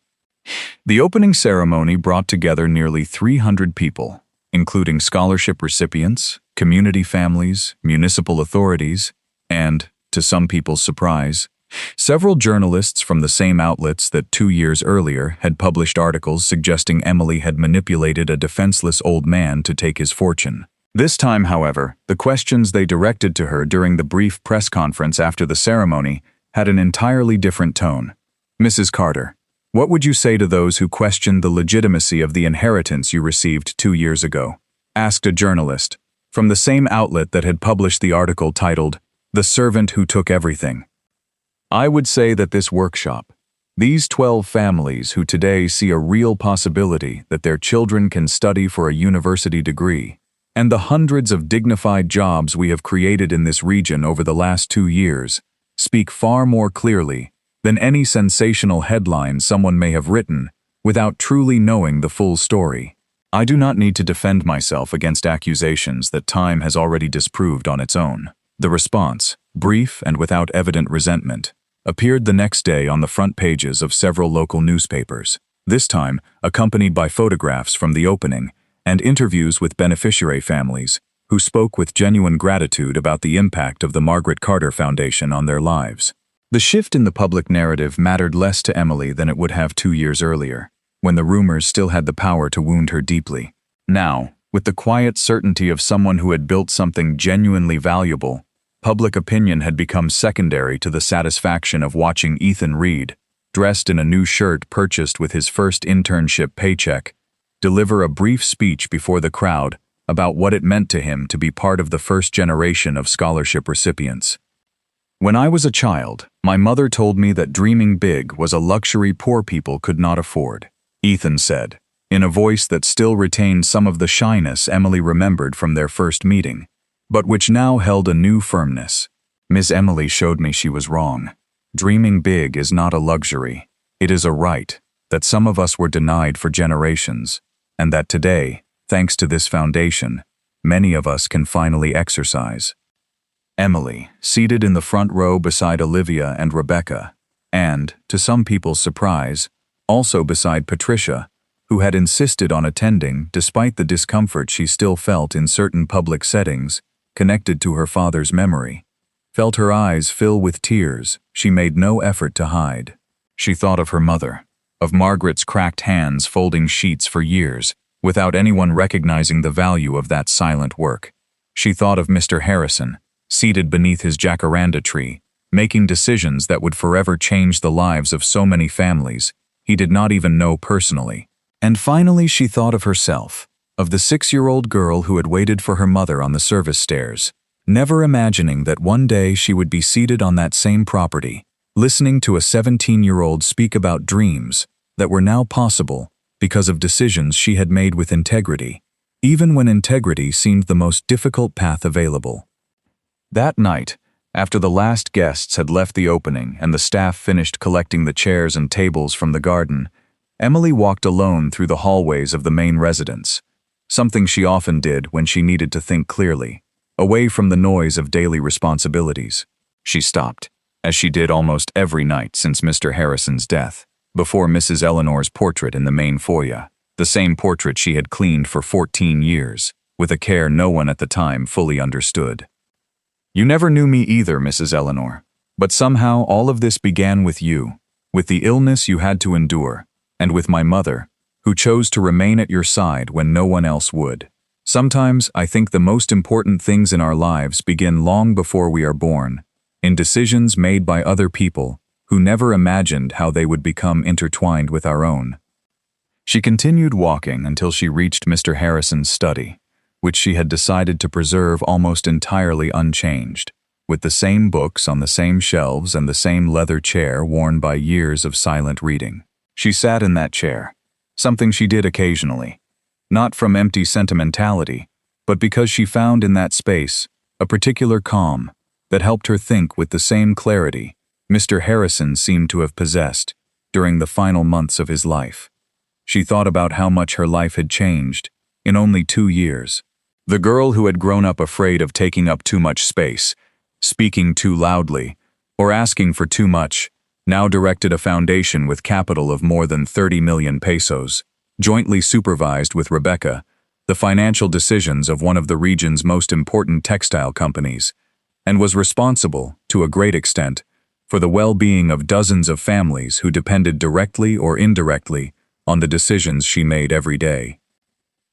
The opening ceremony brought together nearly 300 people, including scholarship recipients, community families, municipal authorities, and, to some people's surprise, several journalists from the same outlets that 2 years earlier had published articles suggesting Emilie had manipulated a defenseless old man to take his fortune. This time, however, the questions they directed to her during the brief press conference after the ceremony had an entirely different tone. "Mrs. Carter, what would you say to those who questioned the legitimacy of the inheritance you received 2 years ago?" asked a journalist from the same outlet that had published the article titled, "The Servant Who Took Everything." I would say that this workshop, these 12 families who today see a real possibility that their children can study for a university degree, and the hundreds of dignified jobs we have created in this region over the last 2 years, speak far more clearly than any sensational headline someone may have written without truly knowing the full story. I do not need to defend myself against accusations that time has already disproved on its own. The response, brief and without evident resentment, appeared the next day on the front pages of several local newspapers, this time accompanied by photographs from the opening and interviews with beneficiary families who spoke with genuine gratitude about the impact of the Margaret Carter Foundation on their lives. The shift in the public narrative mattered less to Emilie than it would have 2 years earlier, when the rumors still had the power to wound her deeply. Now, with the quiet certainty of someone who had built something genuinely valuable, public opinion had become secondary to the satisfaction of watching Ethan Reed, dressed in a new shirt purchased with his first internship paycheck, deliver a brief speech before the crowd about what it meant to him to be part of the first generation of scholarship recipients. "When I was a child, my mother told me that dreaming big was a luxury poor people could not afford," Ethan said, in a voice that still retained some of the shyness Emilie remembered from their first meeting, but which now held a new firmness. "Miss Emilie showed me she was wrong. Dreaming big is not a luxury. It is a right that some of us were denied for generations, and that today, thanks to this foundation, many of us can finally exercise." Emilie, seated in the front row beside Olivia and Rebecca, and, to some people's surprise, also beside Patricia, who had insisted on attending despite the discomfort she still felt in certain public settings connected to her father's memory, felt her eyes fill with tears she made no effort to hide. She thought of her mother, of Margaret's cracked hands folding sheets for years, without anyone recognizing the value of that silent work. She thought of Mr. Harrison, seated beneath his jacaranda tree, making decisions that would forever change the lives of so many families he did not even know personally. And finally she thought of herself, of the 6-year-old girl who had waited for her mother on the service stairs, never imagining that one day she would be seated on that same property, listening to a 17-year-old speak about dreams that were now possible because of decisions she had made with integrity, even when integrity seemed the most difficult path available. That night, after the last guests had left the opening and the staff finished collecting the chairs and tables from the garden, Emilie walked alone through the hallways of the main residence, something she often did when she needed to think clearly, away from the noise of daily responsibilities. She stopped, as she did almost every night since Mr. Harrison's death, before Mrs. Eleanor's portrait in the main foyer, the same portrait she had cleaned for 14 years, with a care no one at the time fully understood. "You never knew me either, Mrs. Eleanor, but somehow all of this began with you, with the illness you had to endure, and with my mother, who chose to remain at your side when no one else would. Sometimes I think the most important things in our lives begin long before we are born, in decisions made by other people who never imagined how they would become intertwined with our own." She continued walking until she reached Mr. Harrison's study, which she had decided to preserve almost entirely unchanged, with the same books on the same shelves and the same leather chair worn by years of silent reading. She sat in that chair, something she did occasionally, not from empty sentimentality, but because she found in that space a particular calm that helped her think with the same clarity Mr. Harrison seemed to have possessed during the final months of his life. She thought about how much her life had changed in only 2 years. The girl who had grown up afraid of taking up too much space, speaking too loudly, or asking for too much, now directed a foundation with capital of more than 30 million pesos, jointly supervised with Rebecca, the financial decisions of one of the region's most important textile companies, and was responsible, to a great extent, for the well-being of dozens of families who depended directly or indirectly on the decisions she made every day.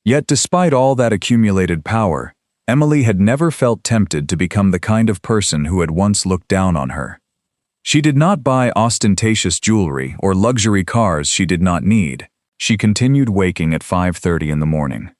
Yet despite all that accumulated power, Emilie had never felt tempted to become the kind of person who had once looked down on her. She did not buy ostentatious jewelry or luxury cars she did not need. She continued waking at 5:30 in the morning,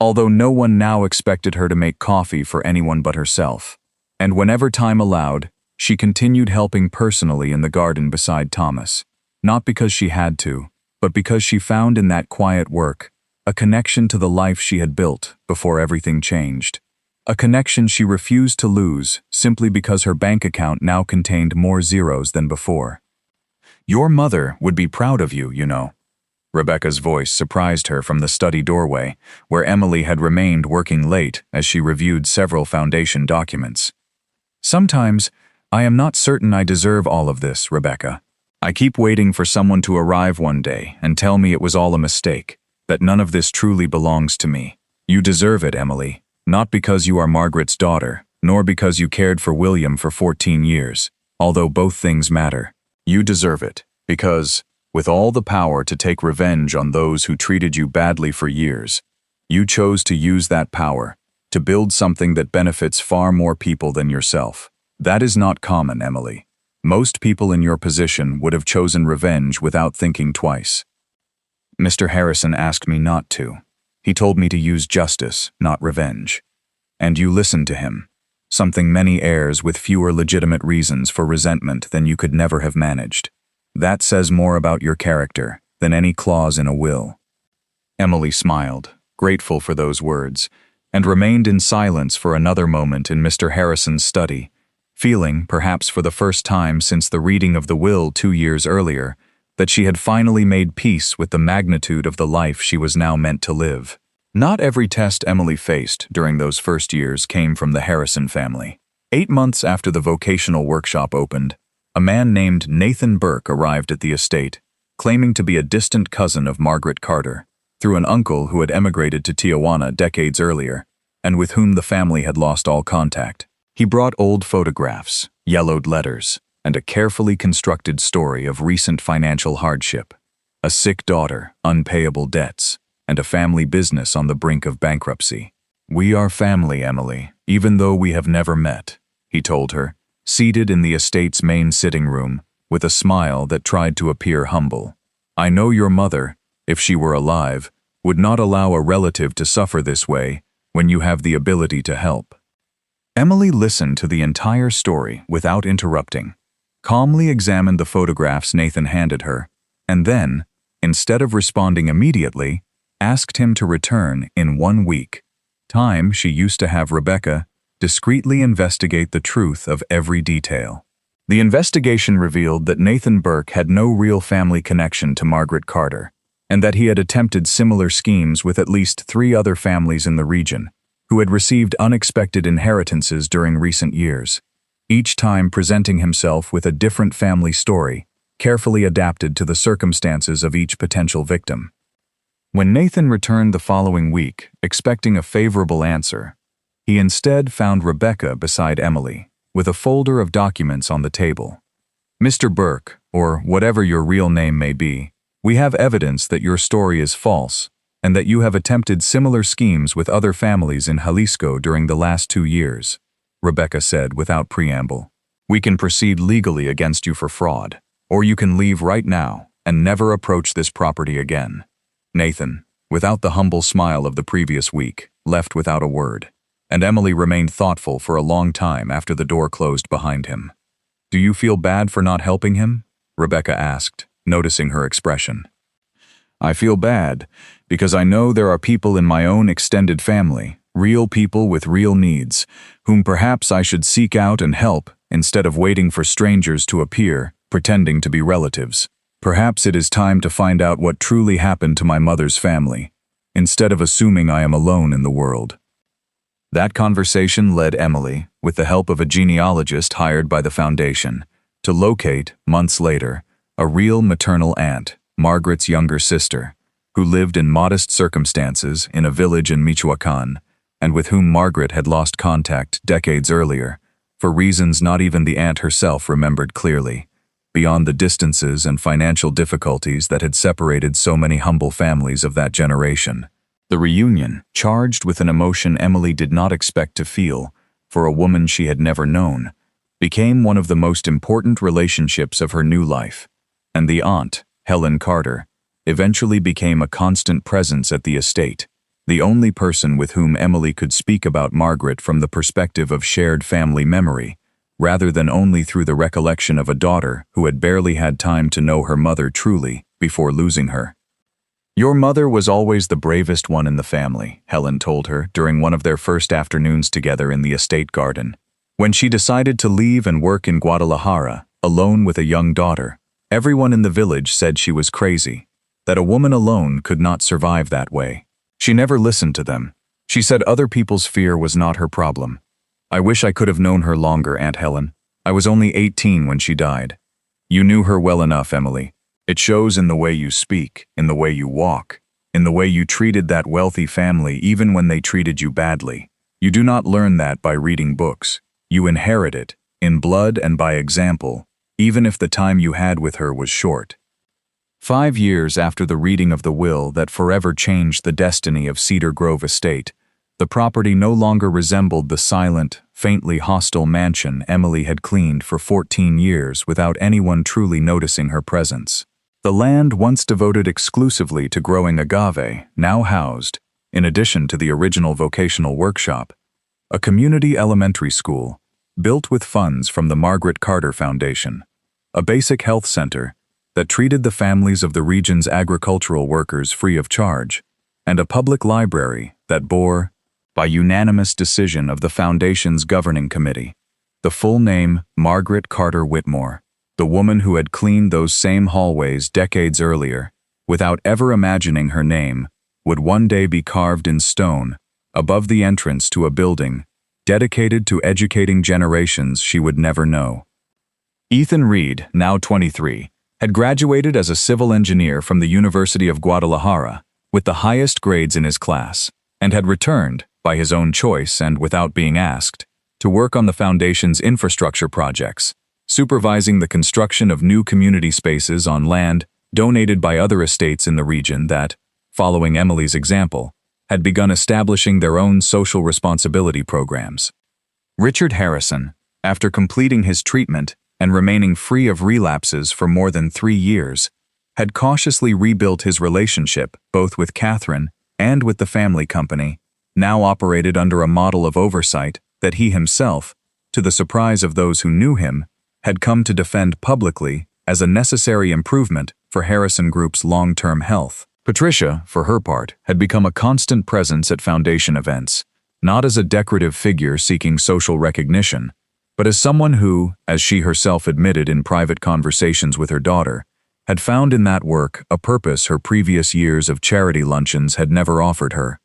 although no one now expected her to make coffee for anyone but herself. And whenever time allowed, she continued helping personally in the garden beside Thomas, not because she had to, but because she found in that quiet work a connection to the life she had built before everything changed. A connection she refused to lose simply because her bank account now contained more zeros than before. "Your mother would be proud of you, you know." Rebecca's voice surprised her from the study doorway, where Emilie had remained working late as she reviewed several foundation documents. "Sometimes, I am not certain I deserve all of this, Rebecca. I keep waiting for someone to arrive one day and tell me it was all a mistake, that none of this truly belongs to me. You deserve it, Emilie, not because you are Margaret's daughter, nor because you cared for William for 14 years, although both things matter. You deserve it, because, with all the power to take revenge on those who treated you badly for years, you chose to use that power to build something that benefits far more people than yourself. That is not common, Emilie. Most people in your position would have chosen revenge without thinking twice. Mr. Harrison asked me not to. He told me to use justice, not revenge. And you listened to him, something many heirs with fewer legitimate reasons for resentment than you could never have managed. That says more about your character than any clause in a will." Emilie smiled, grateful for those words, and remained in silence for another moment in Mr. Harrison's study, feeling, perhaps for the first time since the reading of the will 2 years earlier, that she had finally made peace with the magnitude of the life she was now meant to live. Not every test Emilie faced during those first years came from the Harrison family. 8 months after the vocational workshop opened, a man named Nathan Burke arrived at the estate, claiming to be a distant cousin of Margaret Carter, through an uncle who had emigrated to Tijuana decades earlier, and with whom the family had lost all contact. He brought old photographs, yellowed letters, and a carefully constructed story of recent financial hardship, a sick daughter, unpayable debts, and a family business on the brink of bankruptcy. "We are family, Emilie, even though we have never met," he told her, seated in the estate's main sitting room, with a smile that tried to appear humble. "I know your mother, if she were alive, would not allow a relative to suffer this way when you have the ability to help." Emilie listened to the entire story without interrupting, calmly examined the photographs Nathan handed her, and then, instead of responding immediately, asked him to return in 1 week, time she used to have Rebecca discreetly investigate the truth of every detail. The investigation revealed that Nathan Burke had no real family connection to Margaret Carter, and that he had attempted similar schemes with at least 3 other families in the region, who had received unexpected inheritances during recent years, each time presenting himself with a different family story, carefully adapted to the circumstances of each potential victim. When Nathan returned the following week, expecting a favorable answer, he instead found Rebecca beside Emilie, with a folder of documents on the table. "Mr. Burke, or whatever your real name may be, we have evidence that your story is false, and that you have attempted similar schemes with other families in Jalisco during the last 2 years, Rebecca said without preamble. "We can proceed legally against you for fraud, or you can leave right now and never approach this property again." Nathan, without the humble smile of the previous week, left without a word, and Emilie remained thoughtful for a long time after the door closed behind him. "Do you feel bad for not helping him?" Rebecca asked, noticing her expression. "I feel bad because I know there are people in my own extended family, real people with real needs, whom perhaps I should seek out and help instead of waiting for strangers to appear, pretending to be relatives. Perhaps it is time to find out what truly happened to my mother's family, instead of assuming I am alone in the world." That conversation led Emilie, with the help of a genealogist hired by the foundation, to locate, months later, a real maternal aunt, Margaret's younger sister, who lived in modest circumstances in a village in Michoacán, and with whom Margaret had lost contact decades earlier, for reasons not even the aunt herself remembered clearly, beyond the distances and financial difficulties that had separated so many humble families of that generation. The reunion, charged with an emotion Emilie did not expect to feel for a woman she had never known, became one of the most important relationships of her new life, and the aunt, Helen Carter, eventually became a constant presence at the estate, the only person with whom Emilie could speak about Margaret from the perspective of shared family memory, rather than only through the recollection of a daughter who had barely had time to know her mother truly before losing her. "Your mother was always the bravest one in the family," Helen told her during one of their first afternoons together in the estate garden. "When she decided to leave and work in Guadalajara, alone with a young daughter, everyone in the village said she was crazy, that a woman alone could not survive that way. She never listened to them. She said other people's fear was not her problem. I wish I could have known her longer, Aunt Helen. I was only 18 when she died. You knew her well enough, Emilie. It shows in the way you speak, in the way you walk, in the way you treated that wealthy family even when they treated you badly. You do not learn that by reading books. You inherit it, in blood and by example, even if the time you had with her was short." 5 years after the reading of the will that forever changed the destiny of Cedar Grove Estate, the property no longer resembled the silent, faintly hostile mansion Emilie had cleaned for 14 years without anyone truly noticing her presence. The land once devoted exclusively to growing agave now housed, in addition to the original vocational workshop, a community elementary school, built with funds from the Margaret Carter Foundation, a basic health center that treated the families of the region's agricultural workers free of charge, and a public library that bore, by unanimous decision of the Foundation's governing committee, the full name Margaret Carter Whitmore, the woman who had cleaned those same hallways decades earlier, without ever imagining her name, would one day be carved in stone above the entrance to a building dedicated to educating generations she would never know. Ethan Reed, now 23, had graduated as a civil engineer from the University of Guadalajara with the highest grades in his class, and had returned, by his own choice and without being asked, to work on the Foundation's infrastructure projects, supervising the construction of new community spaces on land donated by other estates in the region that, following Emilie's example, had begun establishing their own social responsibility programs. Richard Harrison, after completing his treatment and remaining free of relapses for more than 3 years, had cautiously rebuilt his relationship both with Catherine and with the family company, now operated under a model of oversight that he himself, to the surprise of those who knew him, had come to defend publicly as a necessary improvement for Harrison Group's long-term health. Patricia, for her part, had become a constant presence at Foundation events, not as a decorative figure seeking social recognition, but as someone who, as she herself admitted in private conversations with her daughter, had found in that work a purpose her previous years of charity luncheons had never offered her.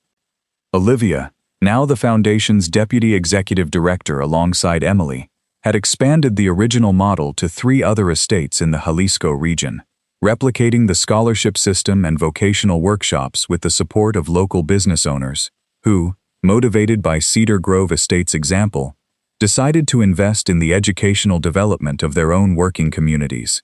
Olivia, now the Foundation's deputy executive director alongside Emilie, had expanded the original model to 3 other estates in the Jalisco region, replicating the scholarship system and vocational workshops with the support of local business owners, who, motivated by Cedar Grove Estate's example, decided to invest in the educational development of their own working communities.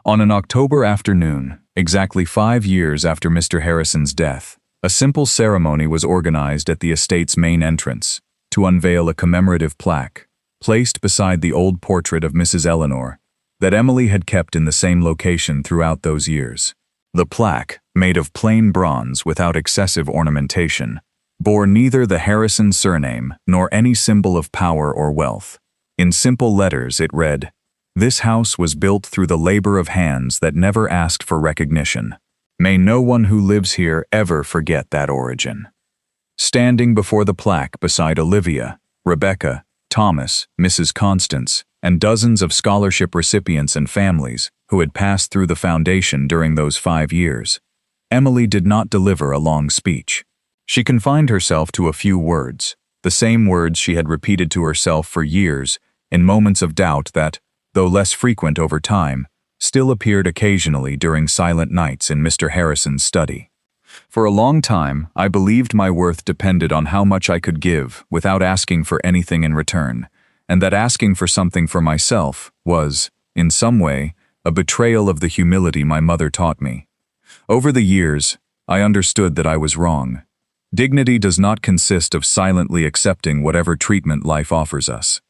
On an October afternoon, exactly 5 years after Mr. Harrison's death, a simple ceremony was organized at the estate's main entrance to unveil a commemorative plaque, placed beside the old portrait of Mrs. Eleanor, that Emilie had kept in the same location throughout those years. The plaque, made of plain bronze without excessive ornamentation, bore neither the Harrison surname nor any symbol of power or wealth. In simple letters it read, "This house was built through the labor of hands that never asked for recognition. May no one who lives here ever forget that origin." Standing before the plaque beside Olivia, Rebecca, Thomas, Mrs. Constance, and dozens of scholarship recipients and families who had passed through the foundation during those 5 years, Emilie did not deliver a long speech. She confined herself to a few words, the same words she had repeated to herself for years in moments of doubt that, though less frequent over time, still appeared occasionally during silent nights in Mr. Harrison's study. For a long time, I believed my worth depended on how much I could give without asking for anything in return, and that asking for something for myself was, in some way, a betrayal of the humility my mother taught me. Over the years, I understood that I was wrong. Dignity does not consist of silently accepting whatever treatment life offers us.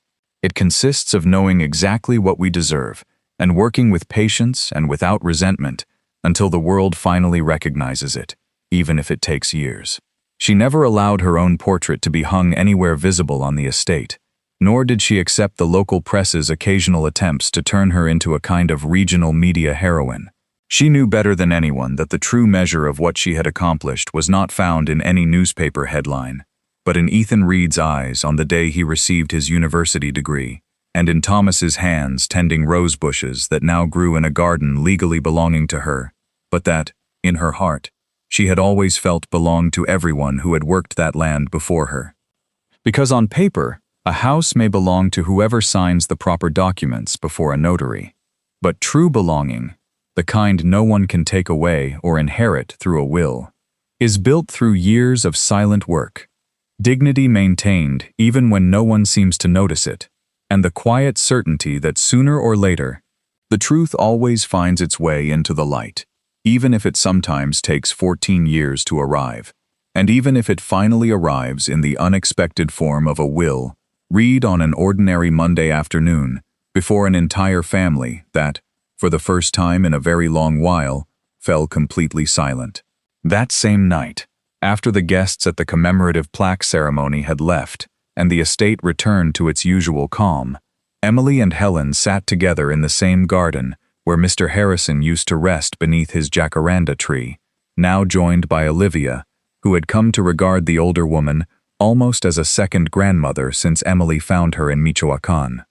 It consists of knowing exactly what we deserve and working with patience and without resentment until the world finally recognizes it, even if it takes years. She never allowed her own portrait to be hung anywhere visible on the estate, nor did she accept the local press's occasional attempts to turn her into a kind of regional media heroine. She knew better than anyone that the true measure of what she had accomplished was not found in any newspaper headline, but in Ethan Reed's eyes on the day he received his university degree, and in Thomas's hands tending rose bushes that now grew in a garden legally belonging to her, but that, in her heart, she had always felt belonged to everyone who had worked that land before her. Because on paper, a house may belong to whoever signs the proper documents before a notary, but true belonging, the kind no one can take away or inherit through a will, is built through years of silent work, dignity maintained even when no one seems to notice it, and the quiet certainty that sooner or later, the truth always finds its way into the light, even if it sometimes takes 14 years to arrive, and even if it finally arrives in the unexpected form of a will, read on an ordinary Monday afternoon before an entire family that, for the first time in a very long while, fell completely silent. That same night, after the guests at the commemorative plaque ceremony had left and the estate returned to its usual calm, Emilie and Helen sat together in the same garden where Mr. Harrison used to rest beneath his jacaranda tree, now joined by Olivia, who had come to regard the older woman almost as a second grandmother since Emilie found her in Michoacán.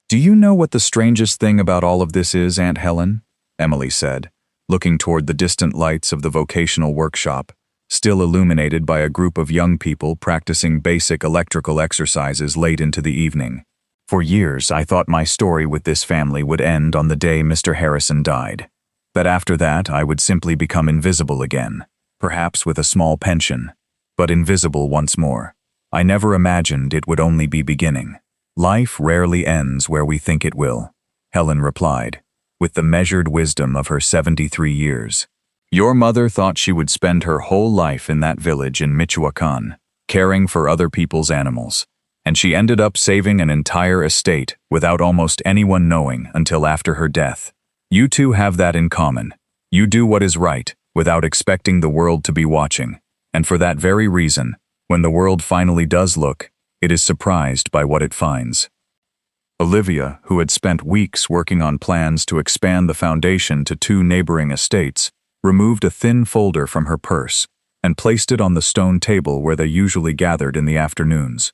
"Do you know what the strangest thing about all of this is, Aunt Helen?" Emilie said, looking toward the distant lights of the vocational workshop, still illuminated by a group of young people practicing basic electrical exercises late into the evening. "For years, I thought my story with this family would end on the day Mr. Harrison died. That after that, I would simply become invisible again, perhaps with a small pension, but invisible once more. I never imagined it would only be beginning. Life rarely ends where we think it will," Helen replied, with the measured wisdom of her 73 years. "Your mother thought she would spend her whole life in that village in Michoacán, caring for other people's animals, and she ended up saving an entire estate without almost anyone knowing until after her death. You two have that in common. You do what is right without expecting the world to be watching, and for that very reason, when the world finally does look, it is surprised by what it finds." Olivia, who had spent weeks working on plans to expand the foundation to 2 neighboring estates, removed a thin folder from her purse and placed it on the stone table where they usually gathered in the afternoons.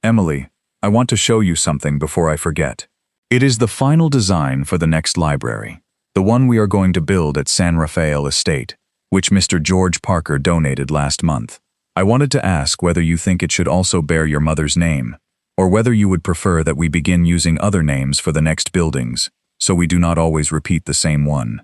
"Emilie, I want to show you something before I forget. It is the final design for the next library, the one we are going to build at San Rafael Estate, which Mr. George Parker donated last month. I wanted to ask whether you think it should also bear your mother's name, or whether you would prefer that we begin using other names for the next buildings, so we do not always repeat the same one."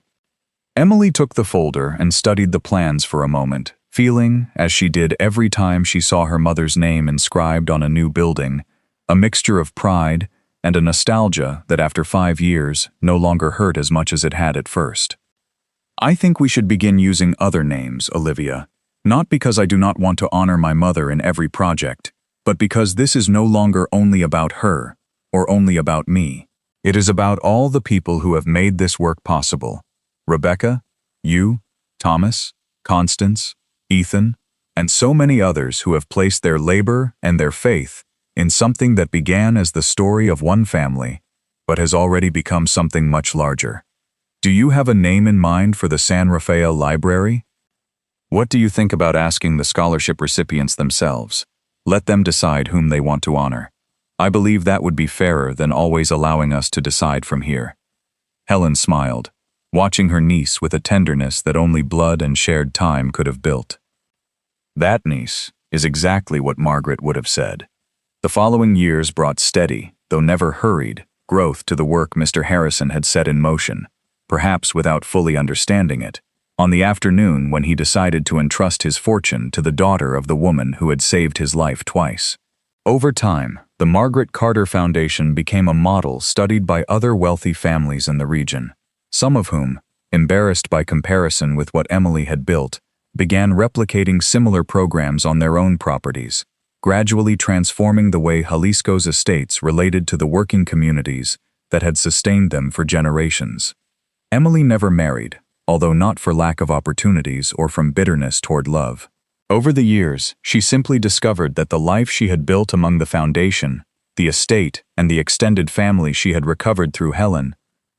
Emilie took the folder and studied the plans for a moment, feeling, as she did every time she saw her mother's name inscribed on a new building, a mixture of pride and a nostalgia that after 5 years no longer hurt as much as it had at first. "I think we should begin using other names, Olivia. Not because I do not want to honor my mother in every project, but because this is no longer only about her, or only about me. It is about all the people who have made this work possible. Rebecca, You, Thomas, Constance, Ethan, and so many others who have placed their labor and their faith in something that began as the story of one family, but has already become something much larger. Do you have a name in mind for the San Rafael Library? What do you think about asking the scholarship recipients themselves? Let them decide whom they want to honor. I believe that would be fairer than always allowing us to decide from here. Helen smiled, watching her niece with a tenderness that only blood and shared time could have built. That, niece, is exactly what Margaret would have said. The following years brought steady, though never hurried, growth to the work Mr. Harrison had set in motion, perhaps without fully understanding it, on the afternoon when he decided to entrust his fortune to the daughter of the woman who had saved his life twice. Over time, the Margaret Carter Foundation became a model studied by other wealthy families in the region, some of whom, embarrassed by comparison with what Emilie had built, began replicating similar programs on their own properties, gradually transforming the way Jalisco's estates related to the working communities that had sustained them for generations. Emilie never married, although not for lack of opportunities or from bitterness toward love. Over the years, she simply discovered that the life she had built among the foundation, the estate, and the extended family she had recovered through Helen,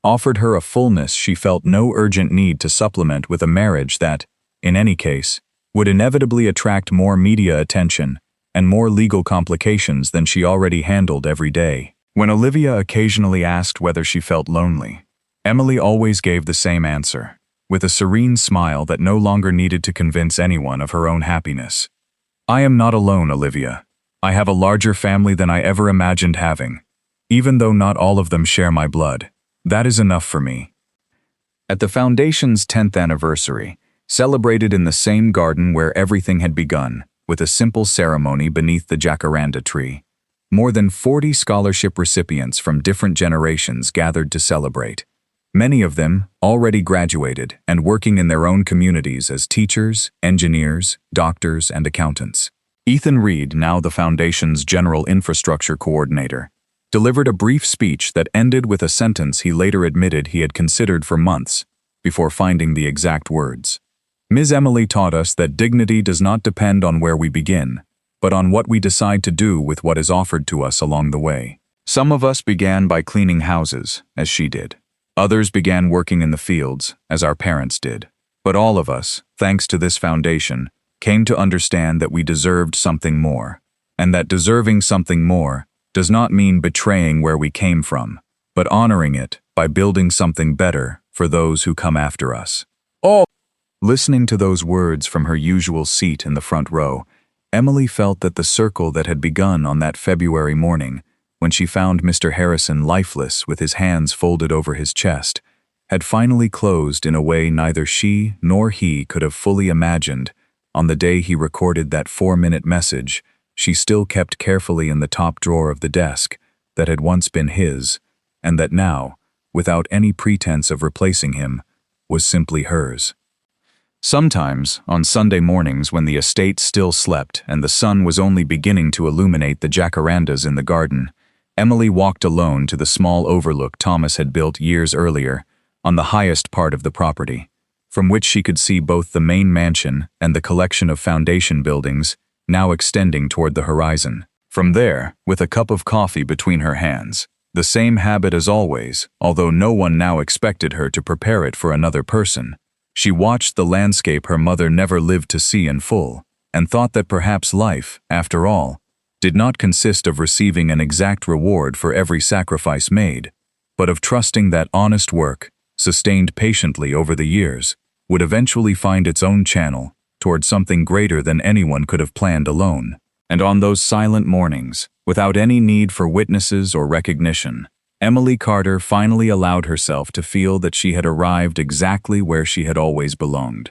offered her a fullness she felt no urgent need to supplement with a marriage that, in any case, would inevitably attract more media attention and more legal complications than she already handled every day. When Olivia occasionally asked whether she felt lonely, Emilie always gave the same answer, with a serene smile that no longer needed to convince anyone of her own happiness. I am not alone, Olivia. I have a larger family than I ever imagined having. Even though not all of them share my blood, that is enough for me. At the Foundation's 10th anniversary, celebrated in the same garden where everything had begun, with a simple ceremony beneath the jacaranda tree, more than 40 scholarship recipients from different generations gathered to celebrate. Many of them already graduated and working in their own communities as teachers, engineers, doctors, and accountants. Ethan Reed, now the Foundation's General Infrastructure Coordinator, delivered a brief speech that ended with a sentence he later admitted he had considered for months before finding the exact words. Ms. Emilie taught us that dignity does not depend on where we begin, but on what we decide to do with what is offered to us along the way. Some of us began by cleaning houses, as she did. Others began working in the fields, as our parents did. But all of us, thanks to this foundation, came to understand that we deserved something more, and that deserving something more does not mean betraying where we came from, but honoring it by building something better for those who come after us. Listening to those words from her usual seat in the front row, Emilie felt that the circle that had begun on that February morning, when she found Mr. Harrison lifeless with his hands folded over his chest, had finally closed in a way neither she nor he could have fully imagined. On the day he recorded that 4-minute message, she still kept carefully in the top drawer of the desk that had once been his, and that now, without any pretense of replacing him, was simply hers. Sometimes, on Sunday mornings when the estate still slept and the sun was only beginning to illuminate the jacarandas in the garden, Emilie walked alone to the small overlook Thomas had built years earlier, on the highest part of the property, from which she could see both the main mansion and the collection of foundation buildings now extending toward the horizon. From there, with a cup of coffee between her hands, the same habit as always, although no one now expected her to prepare it for another person, she watched the landscape her mother never lived to see in full, and thought that perhaps life, after all, did not consist of receiving an exact reward for every sacrifice made, but of trusting that honest work, sustained patiently over the years, would eventually find its own channel toward something greater than anyone could have planned alone. And on those silent mornings, without any need for witnesses or recognition, Emilie Carter finally allowed herself to feel that she had arrived exactly where she had always belonged.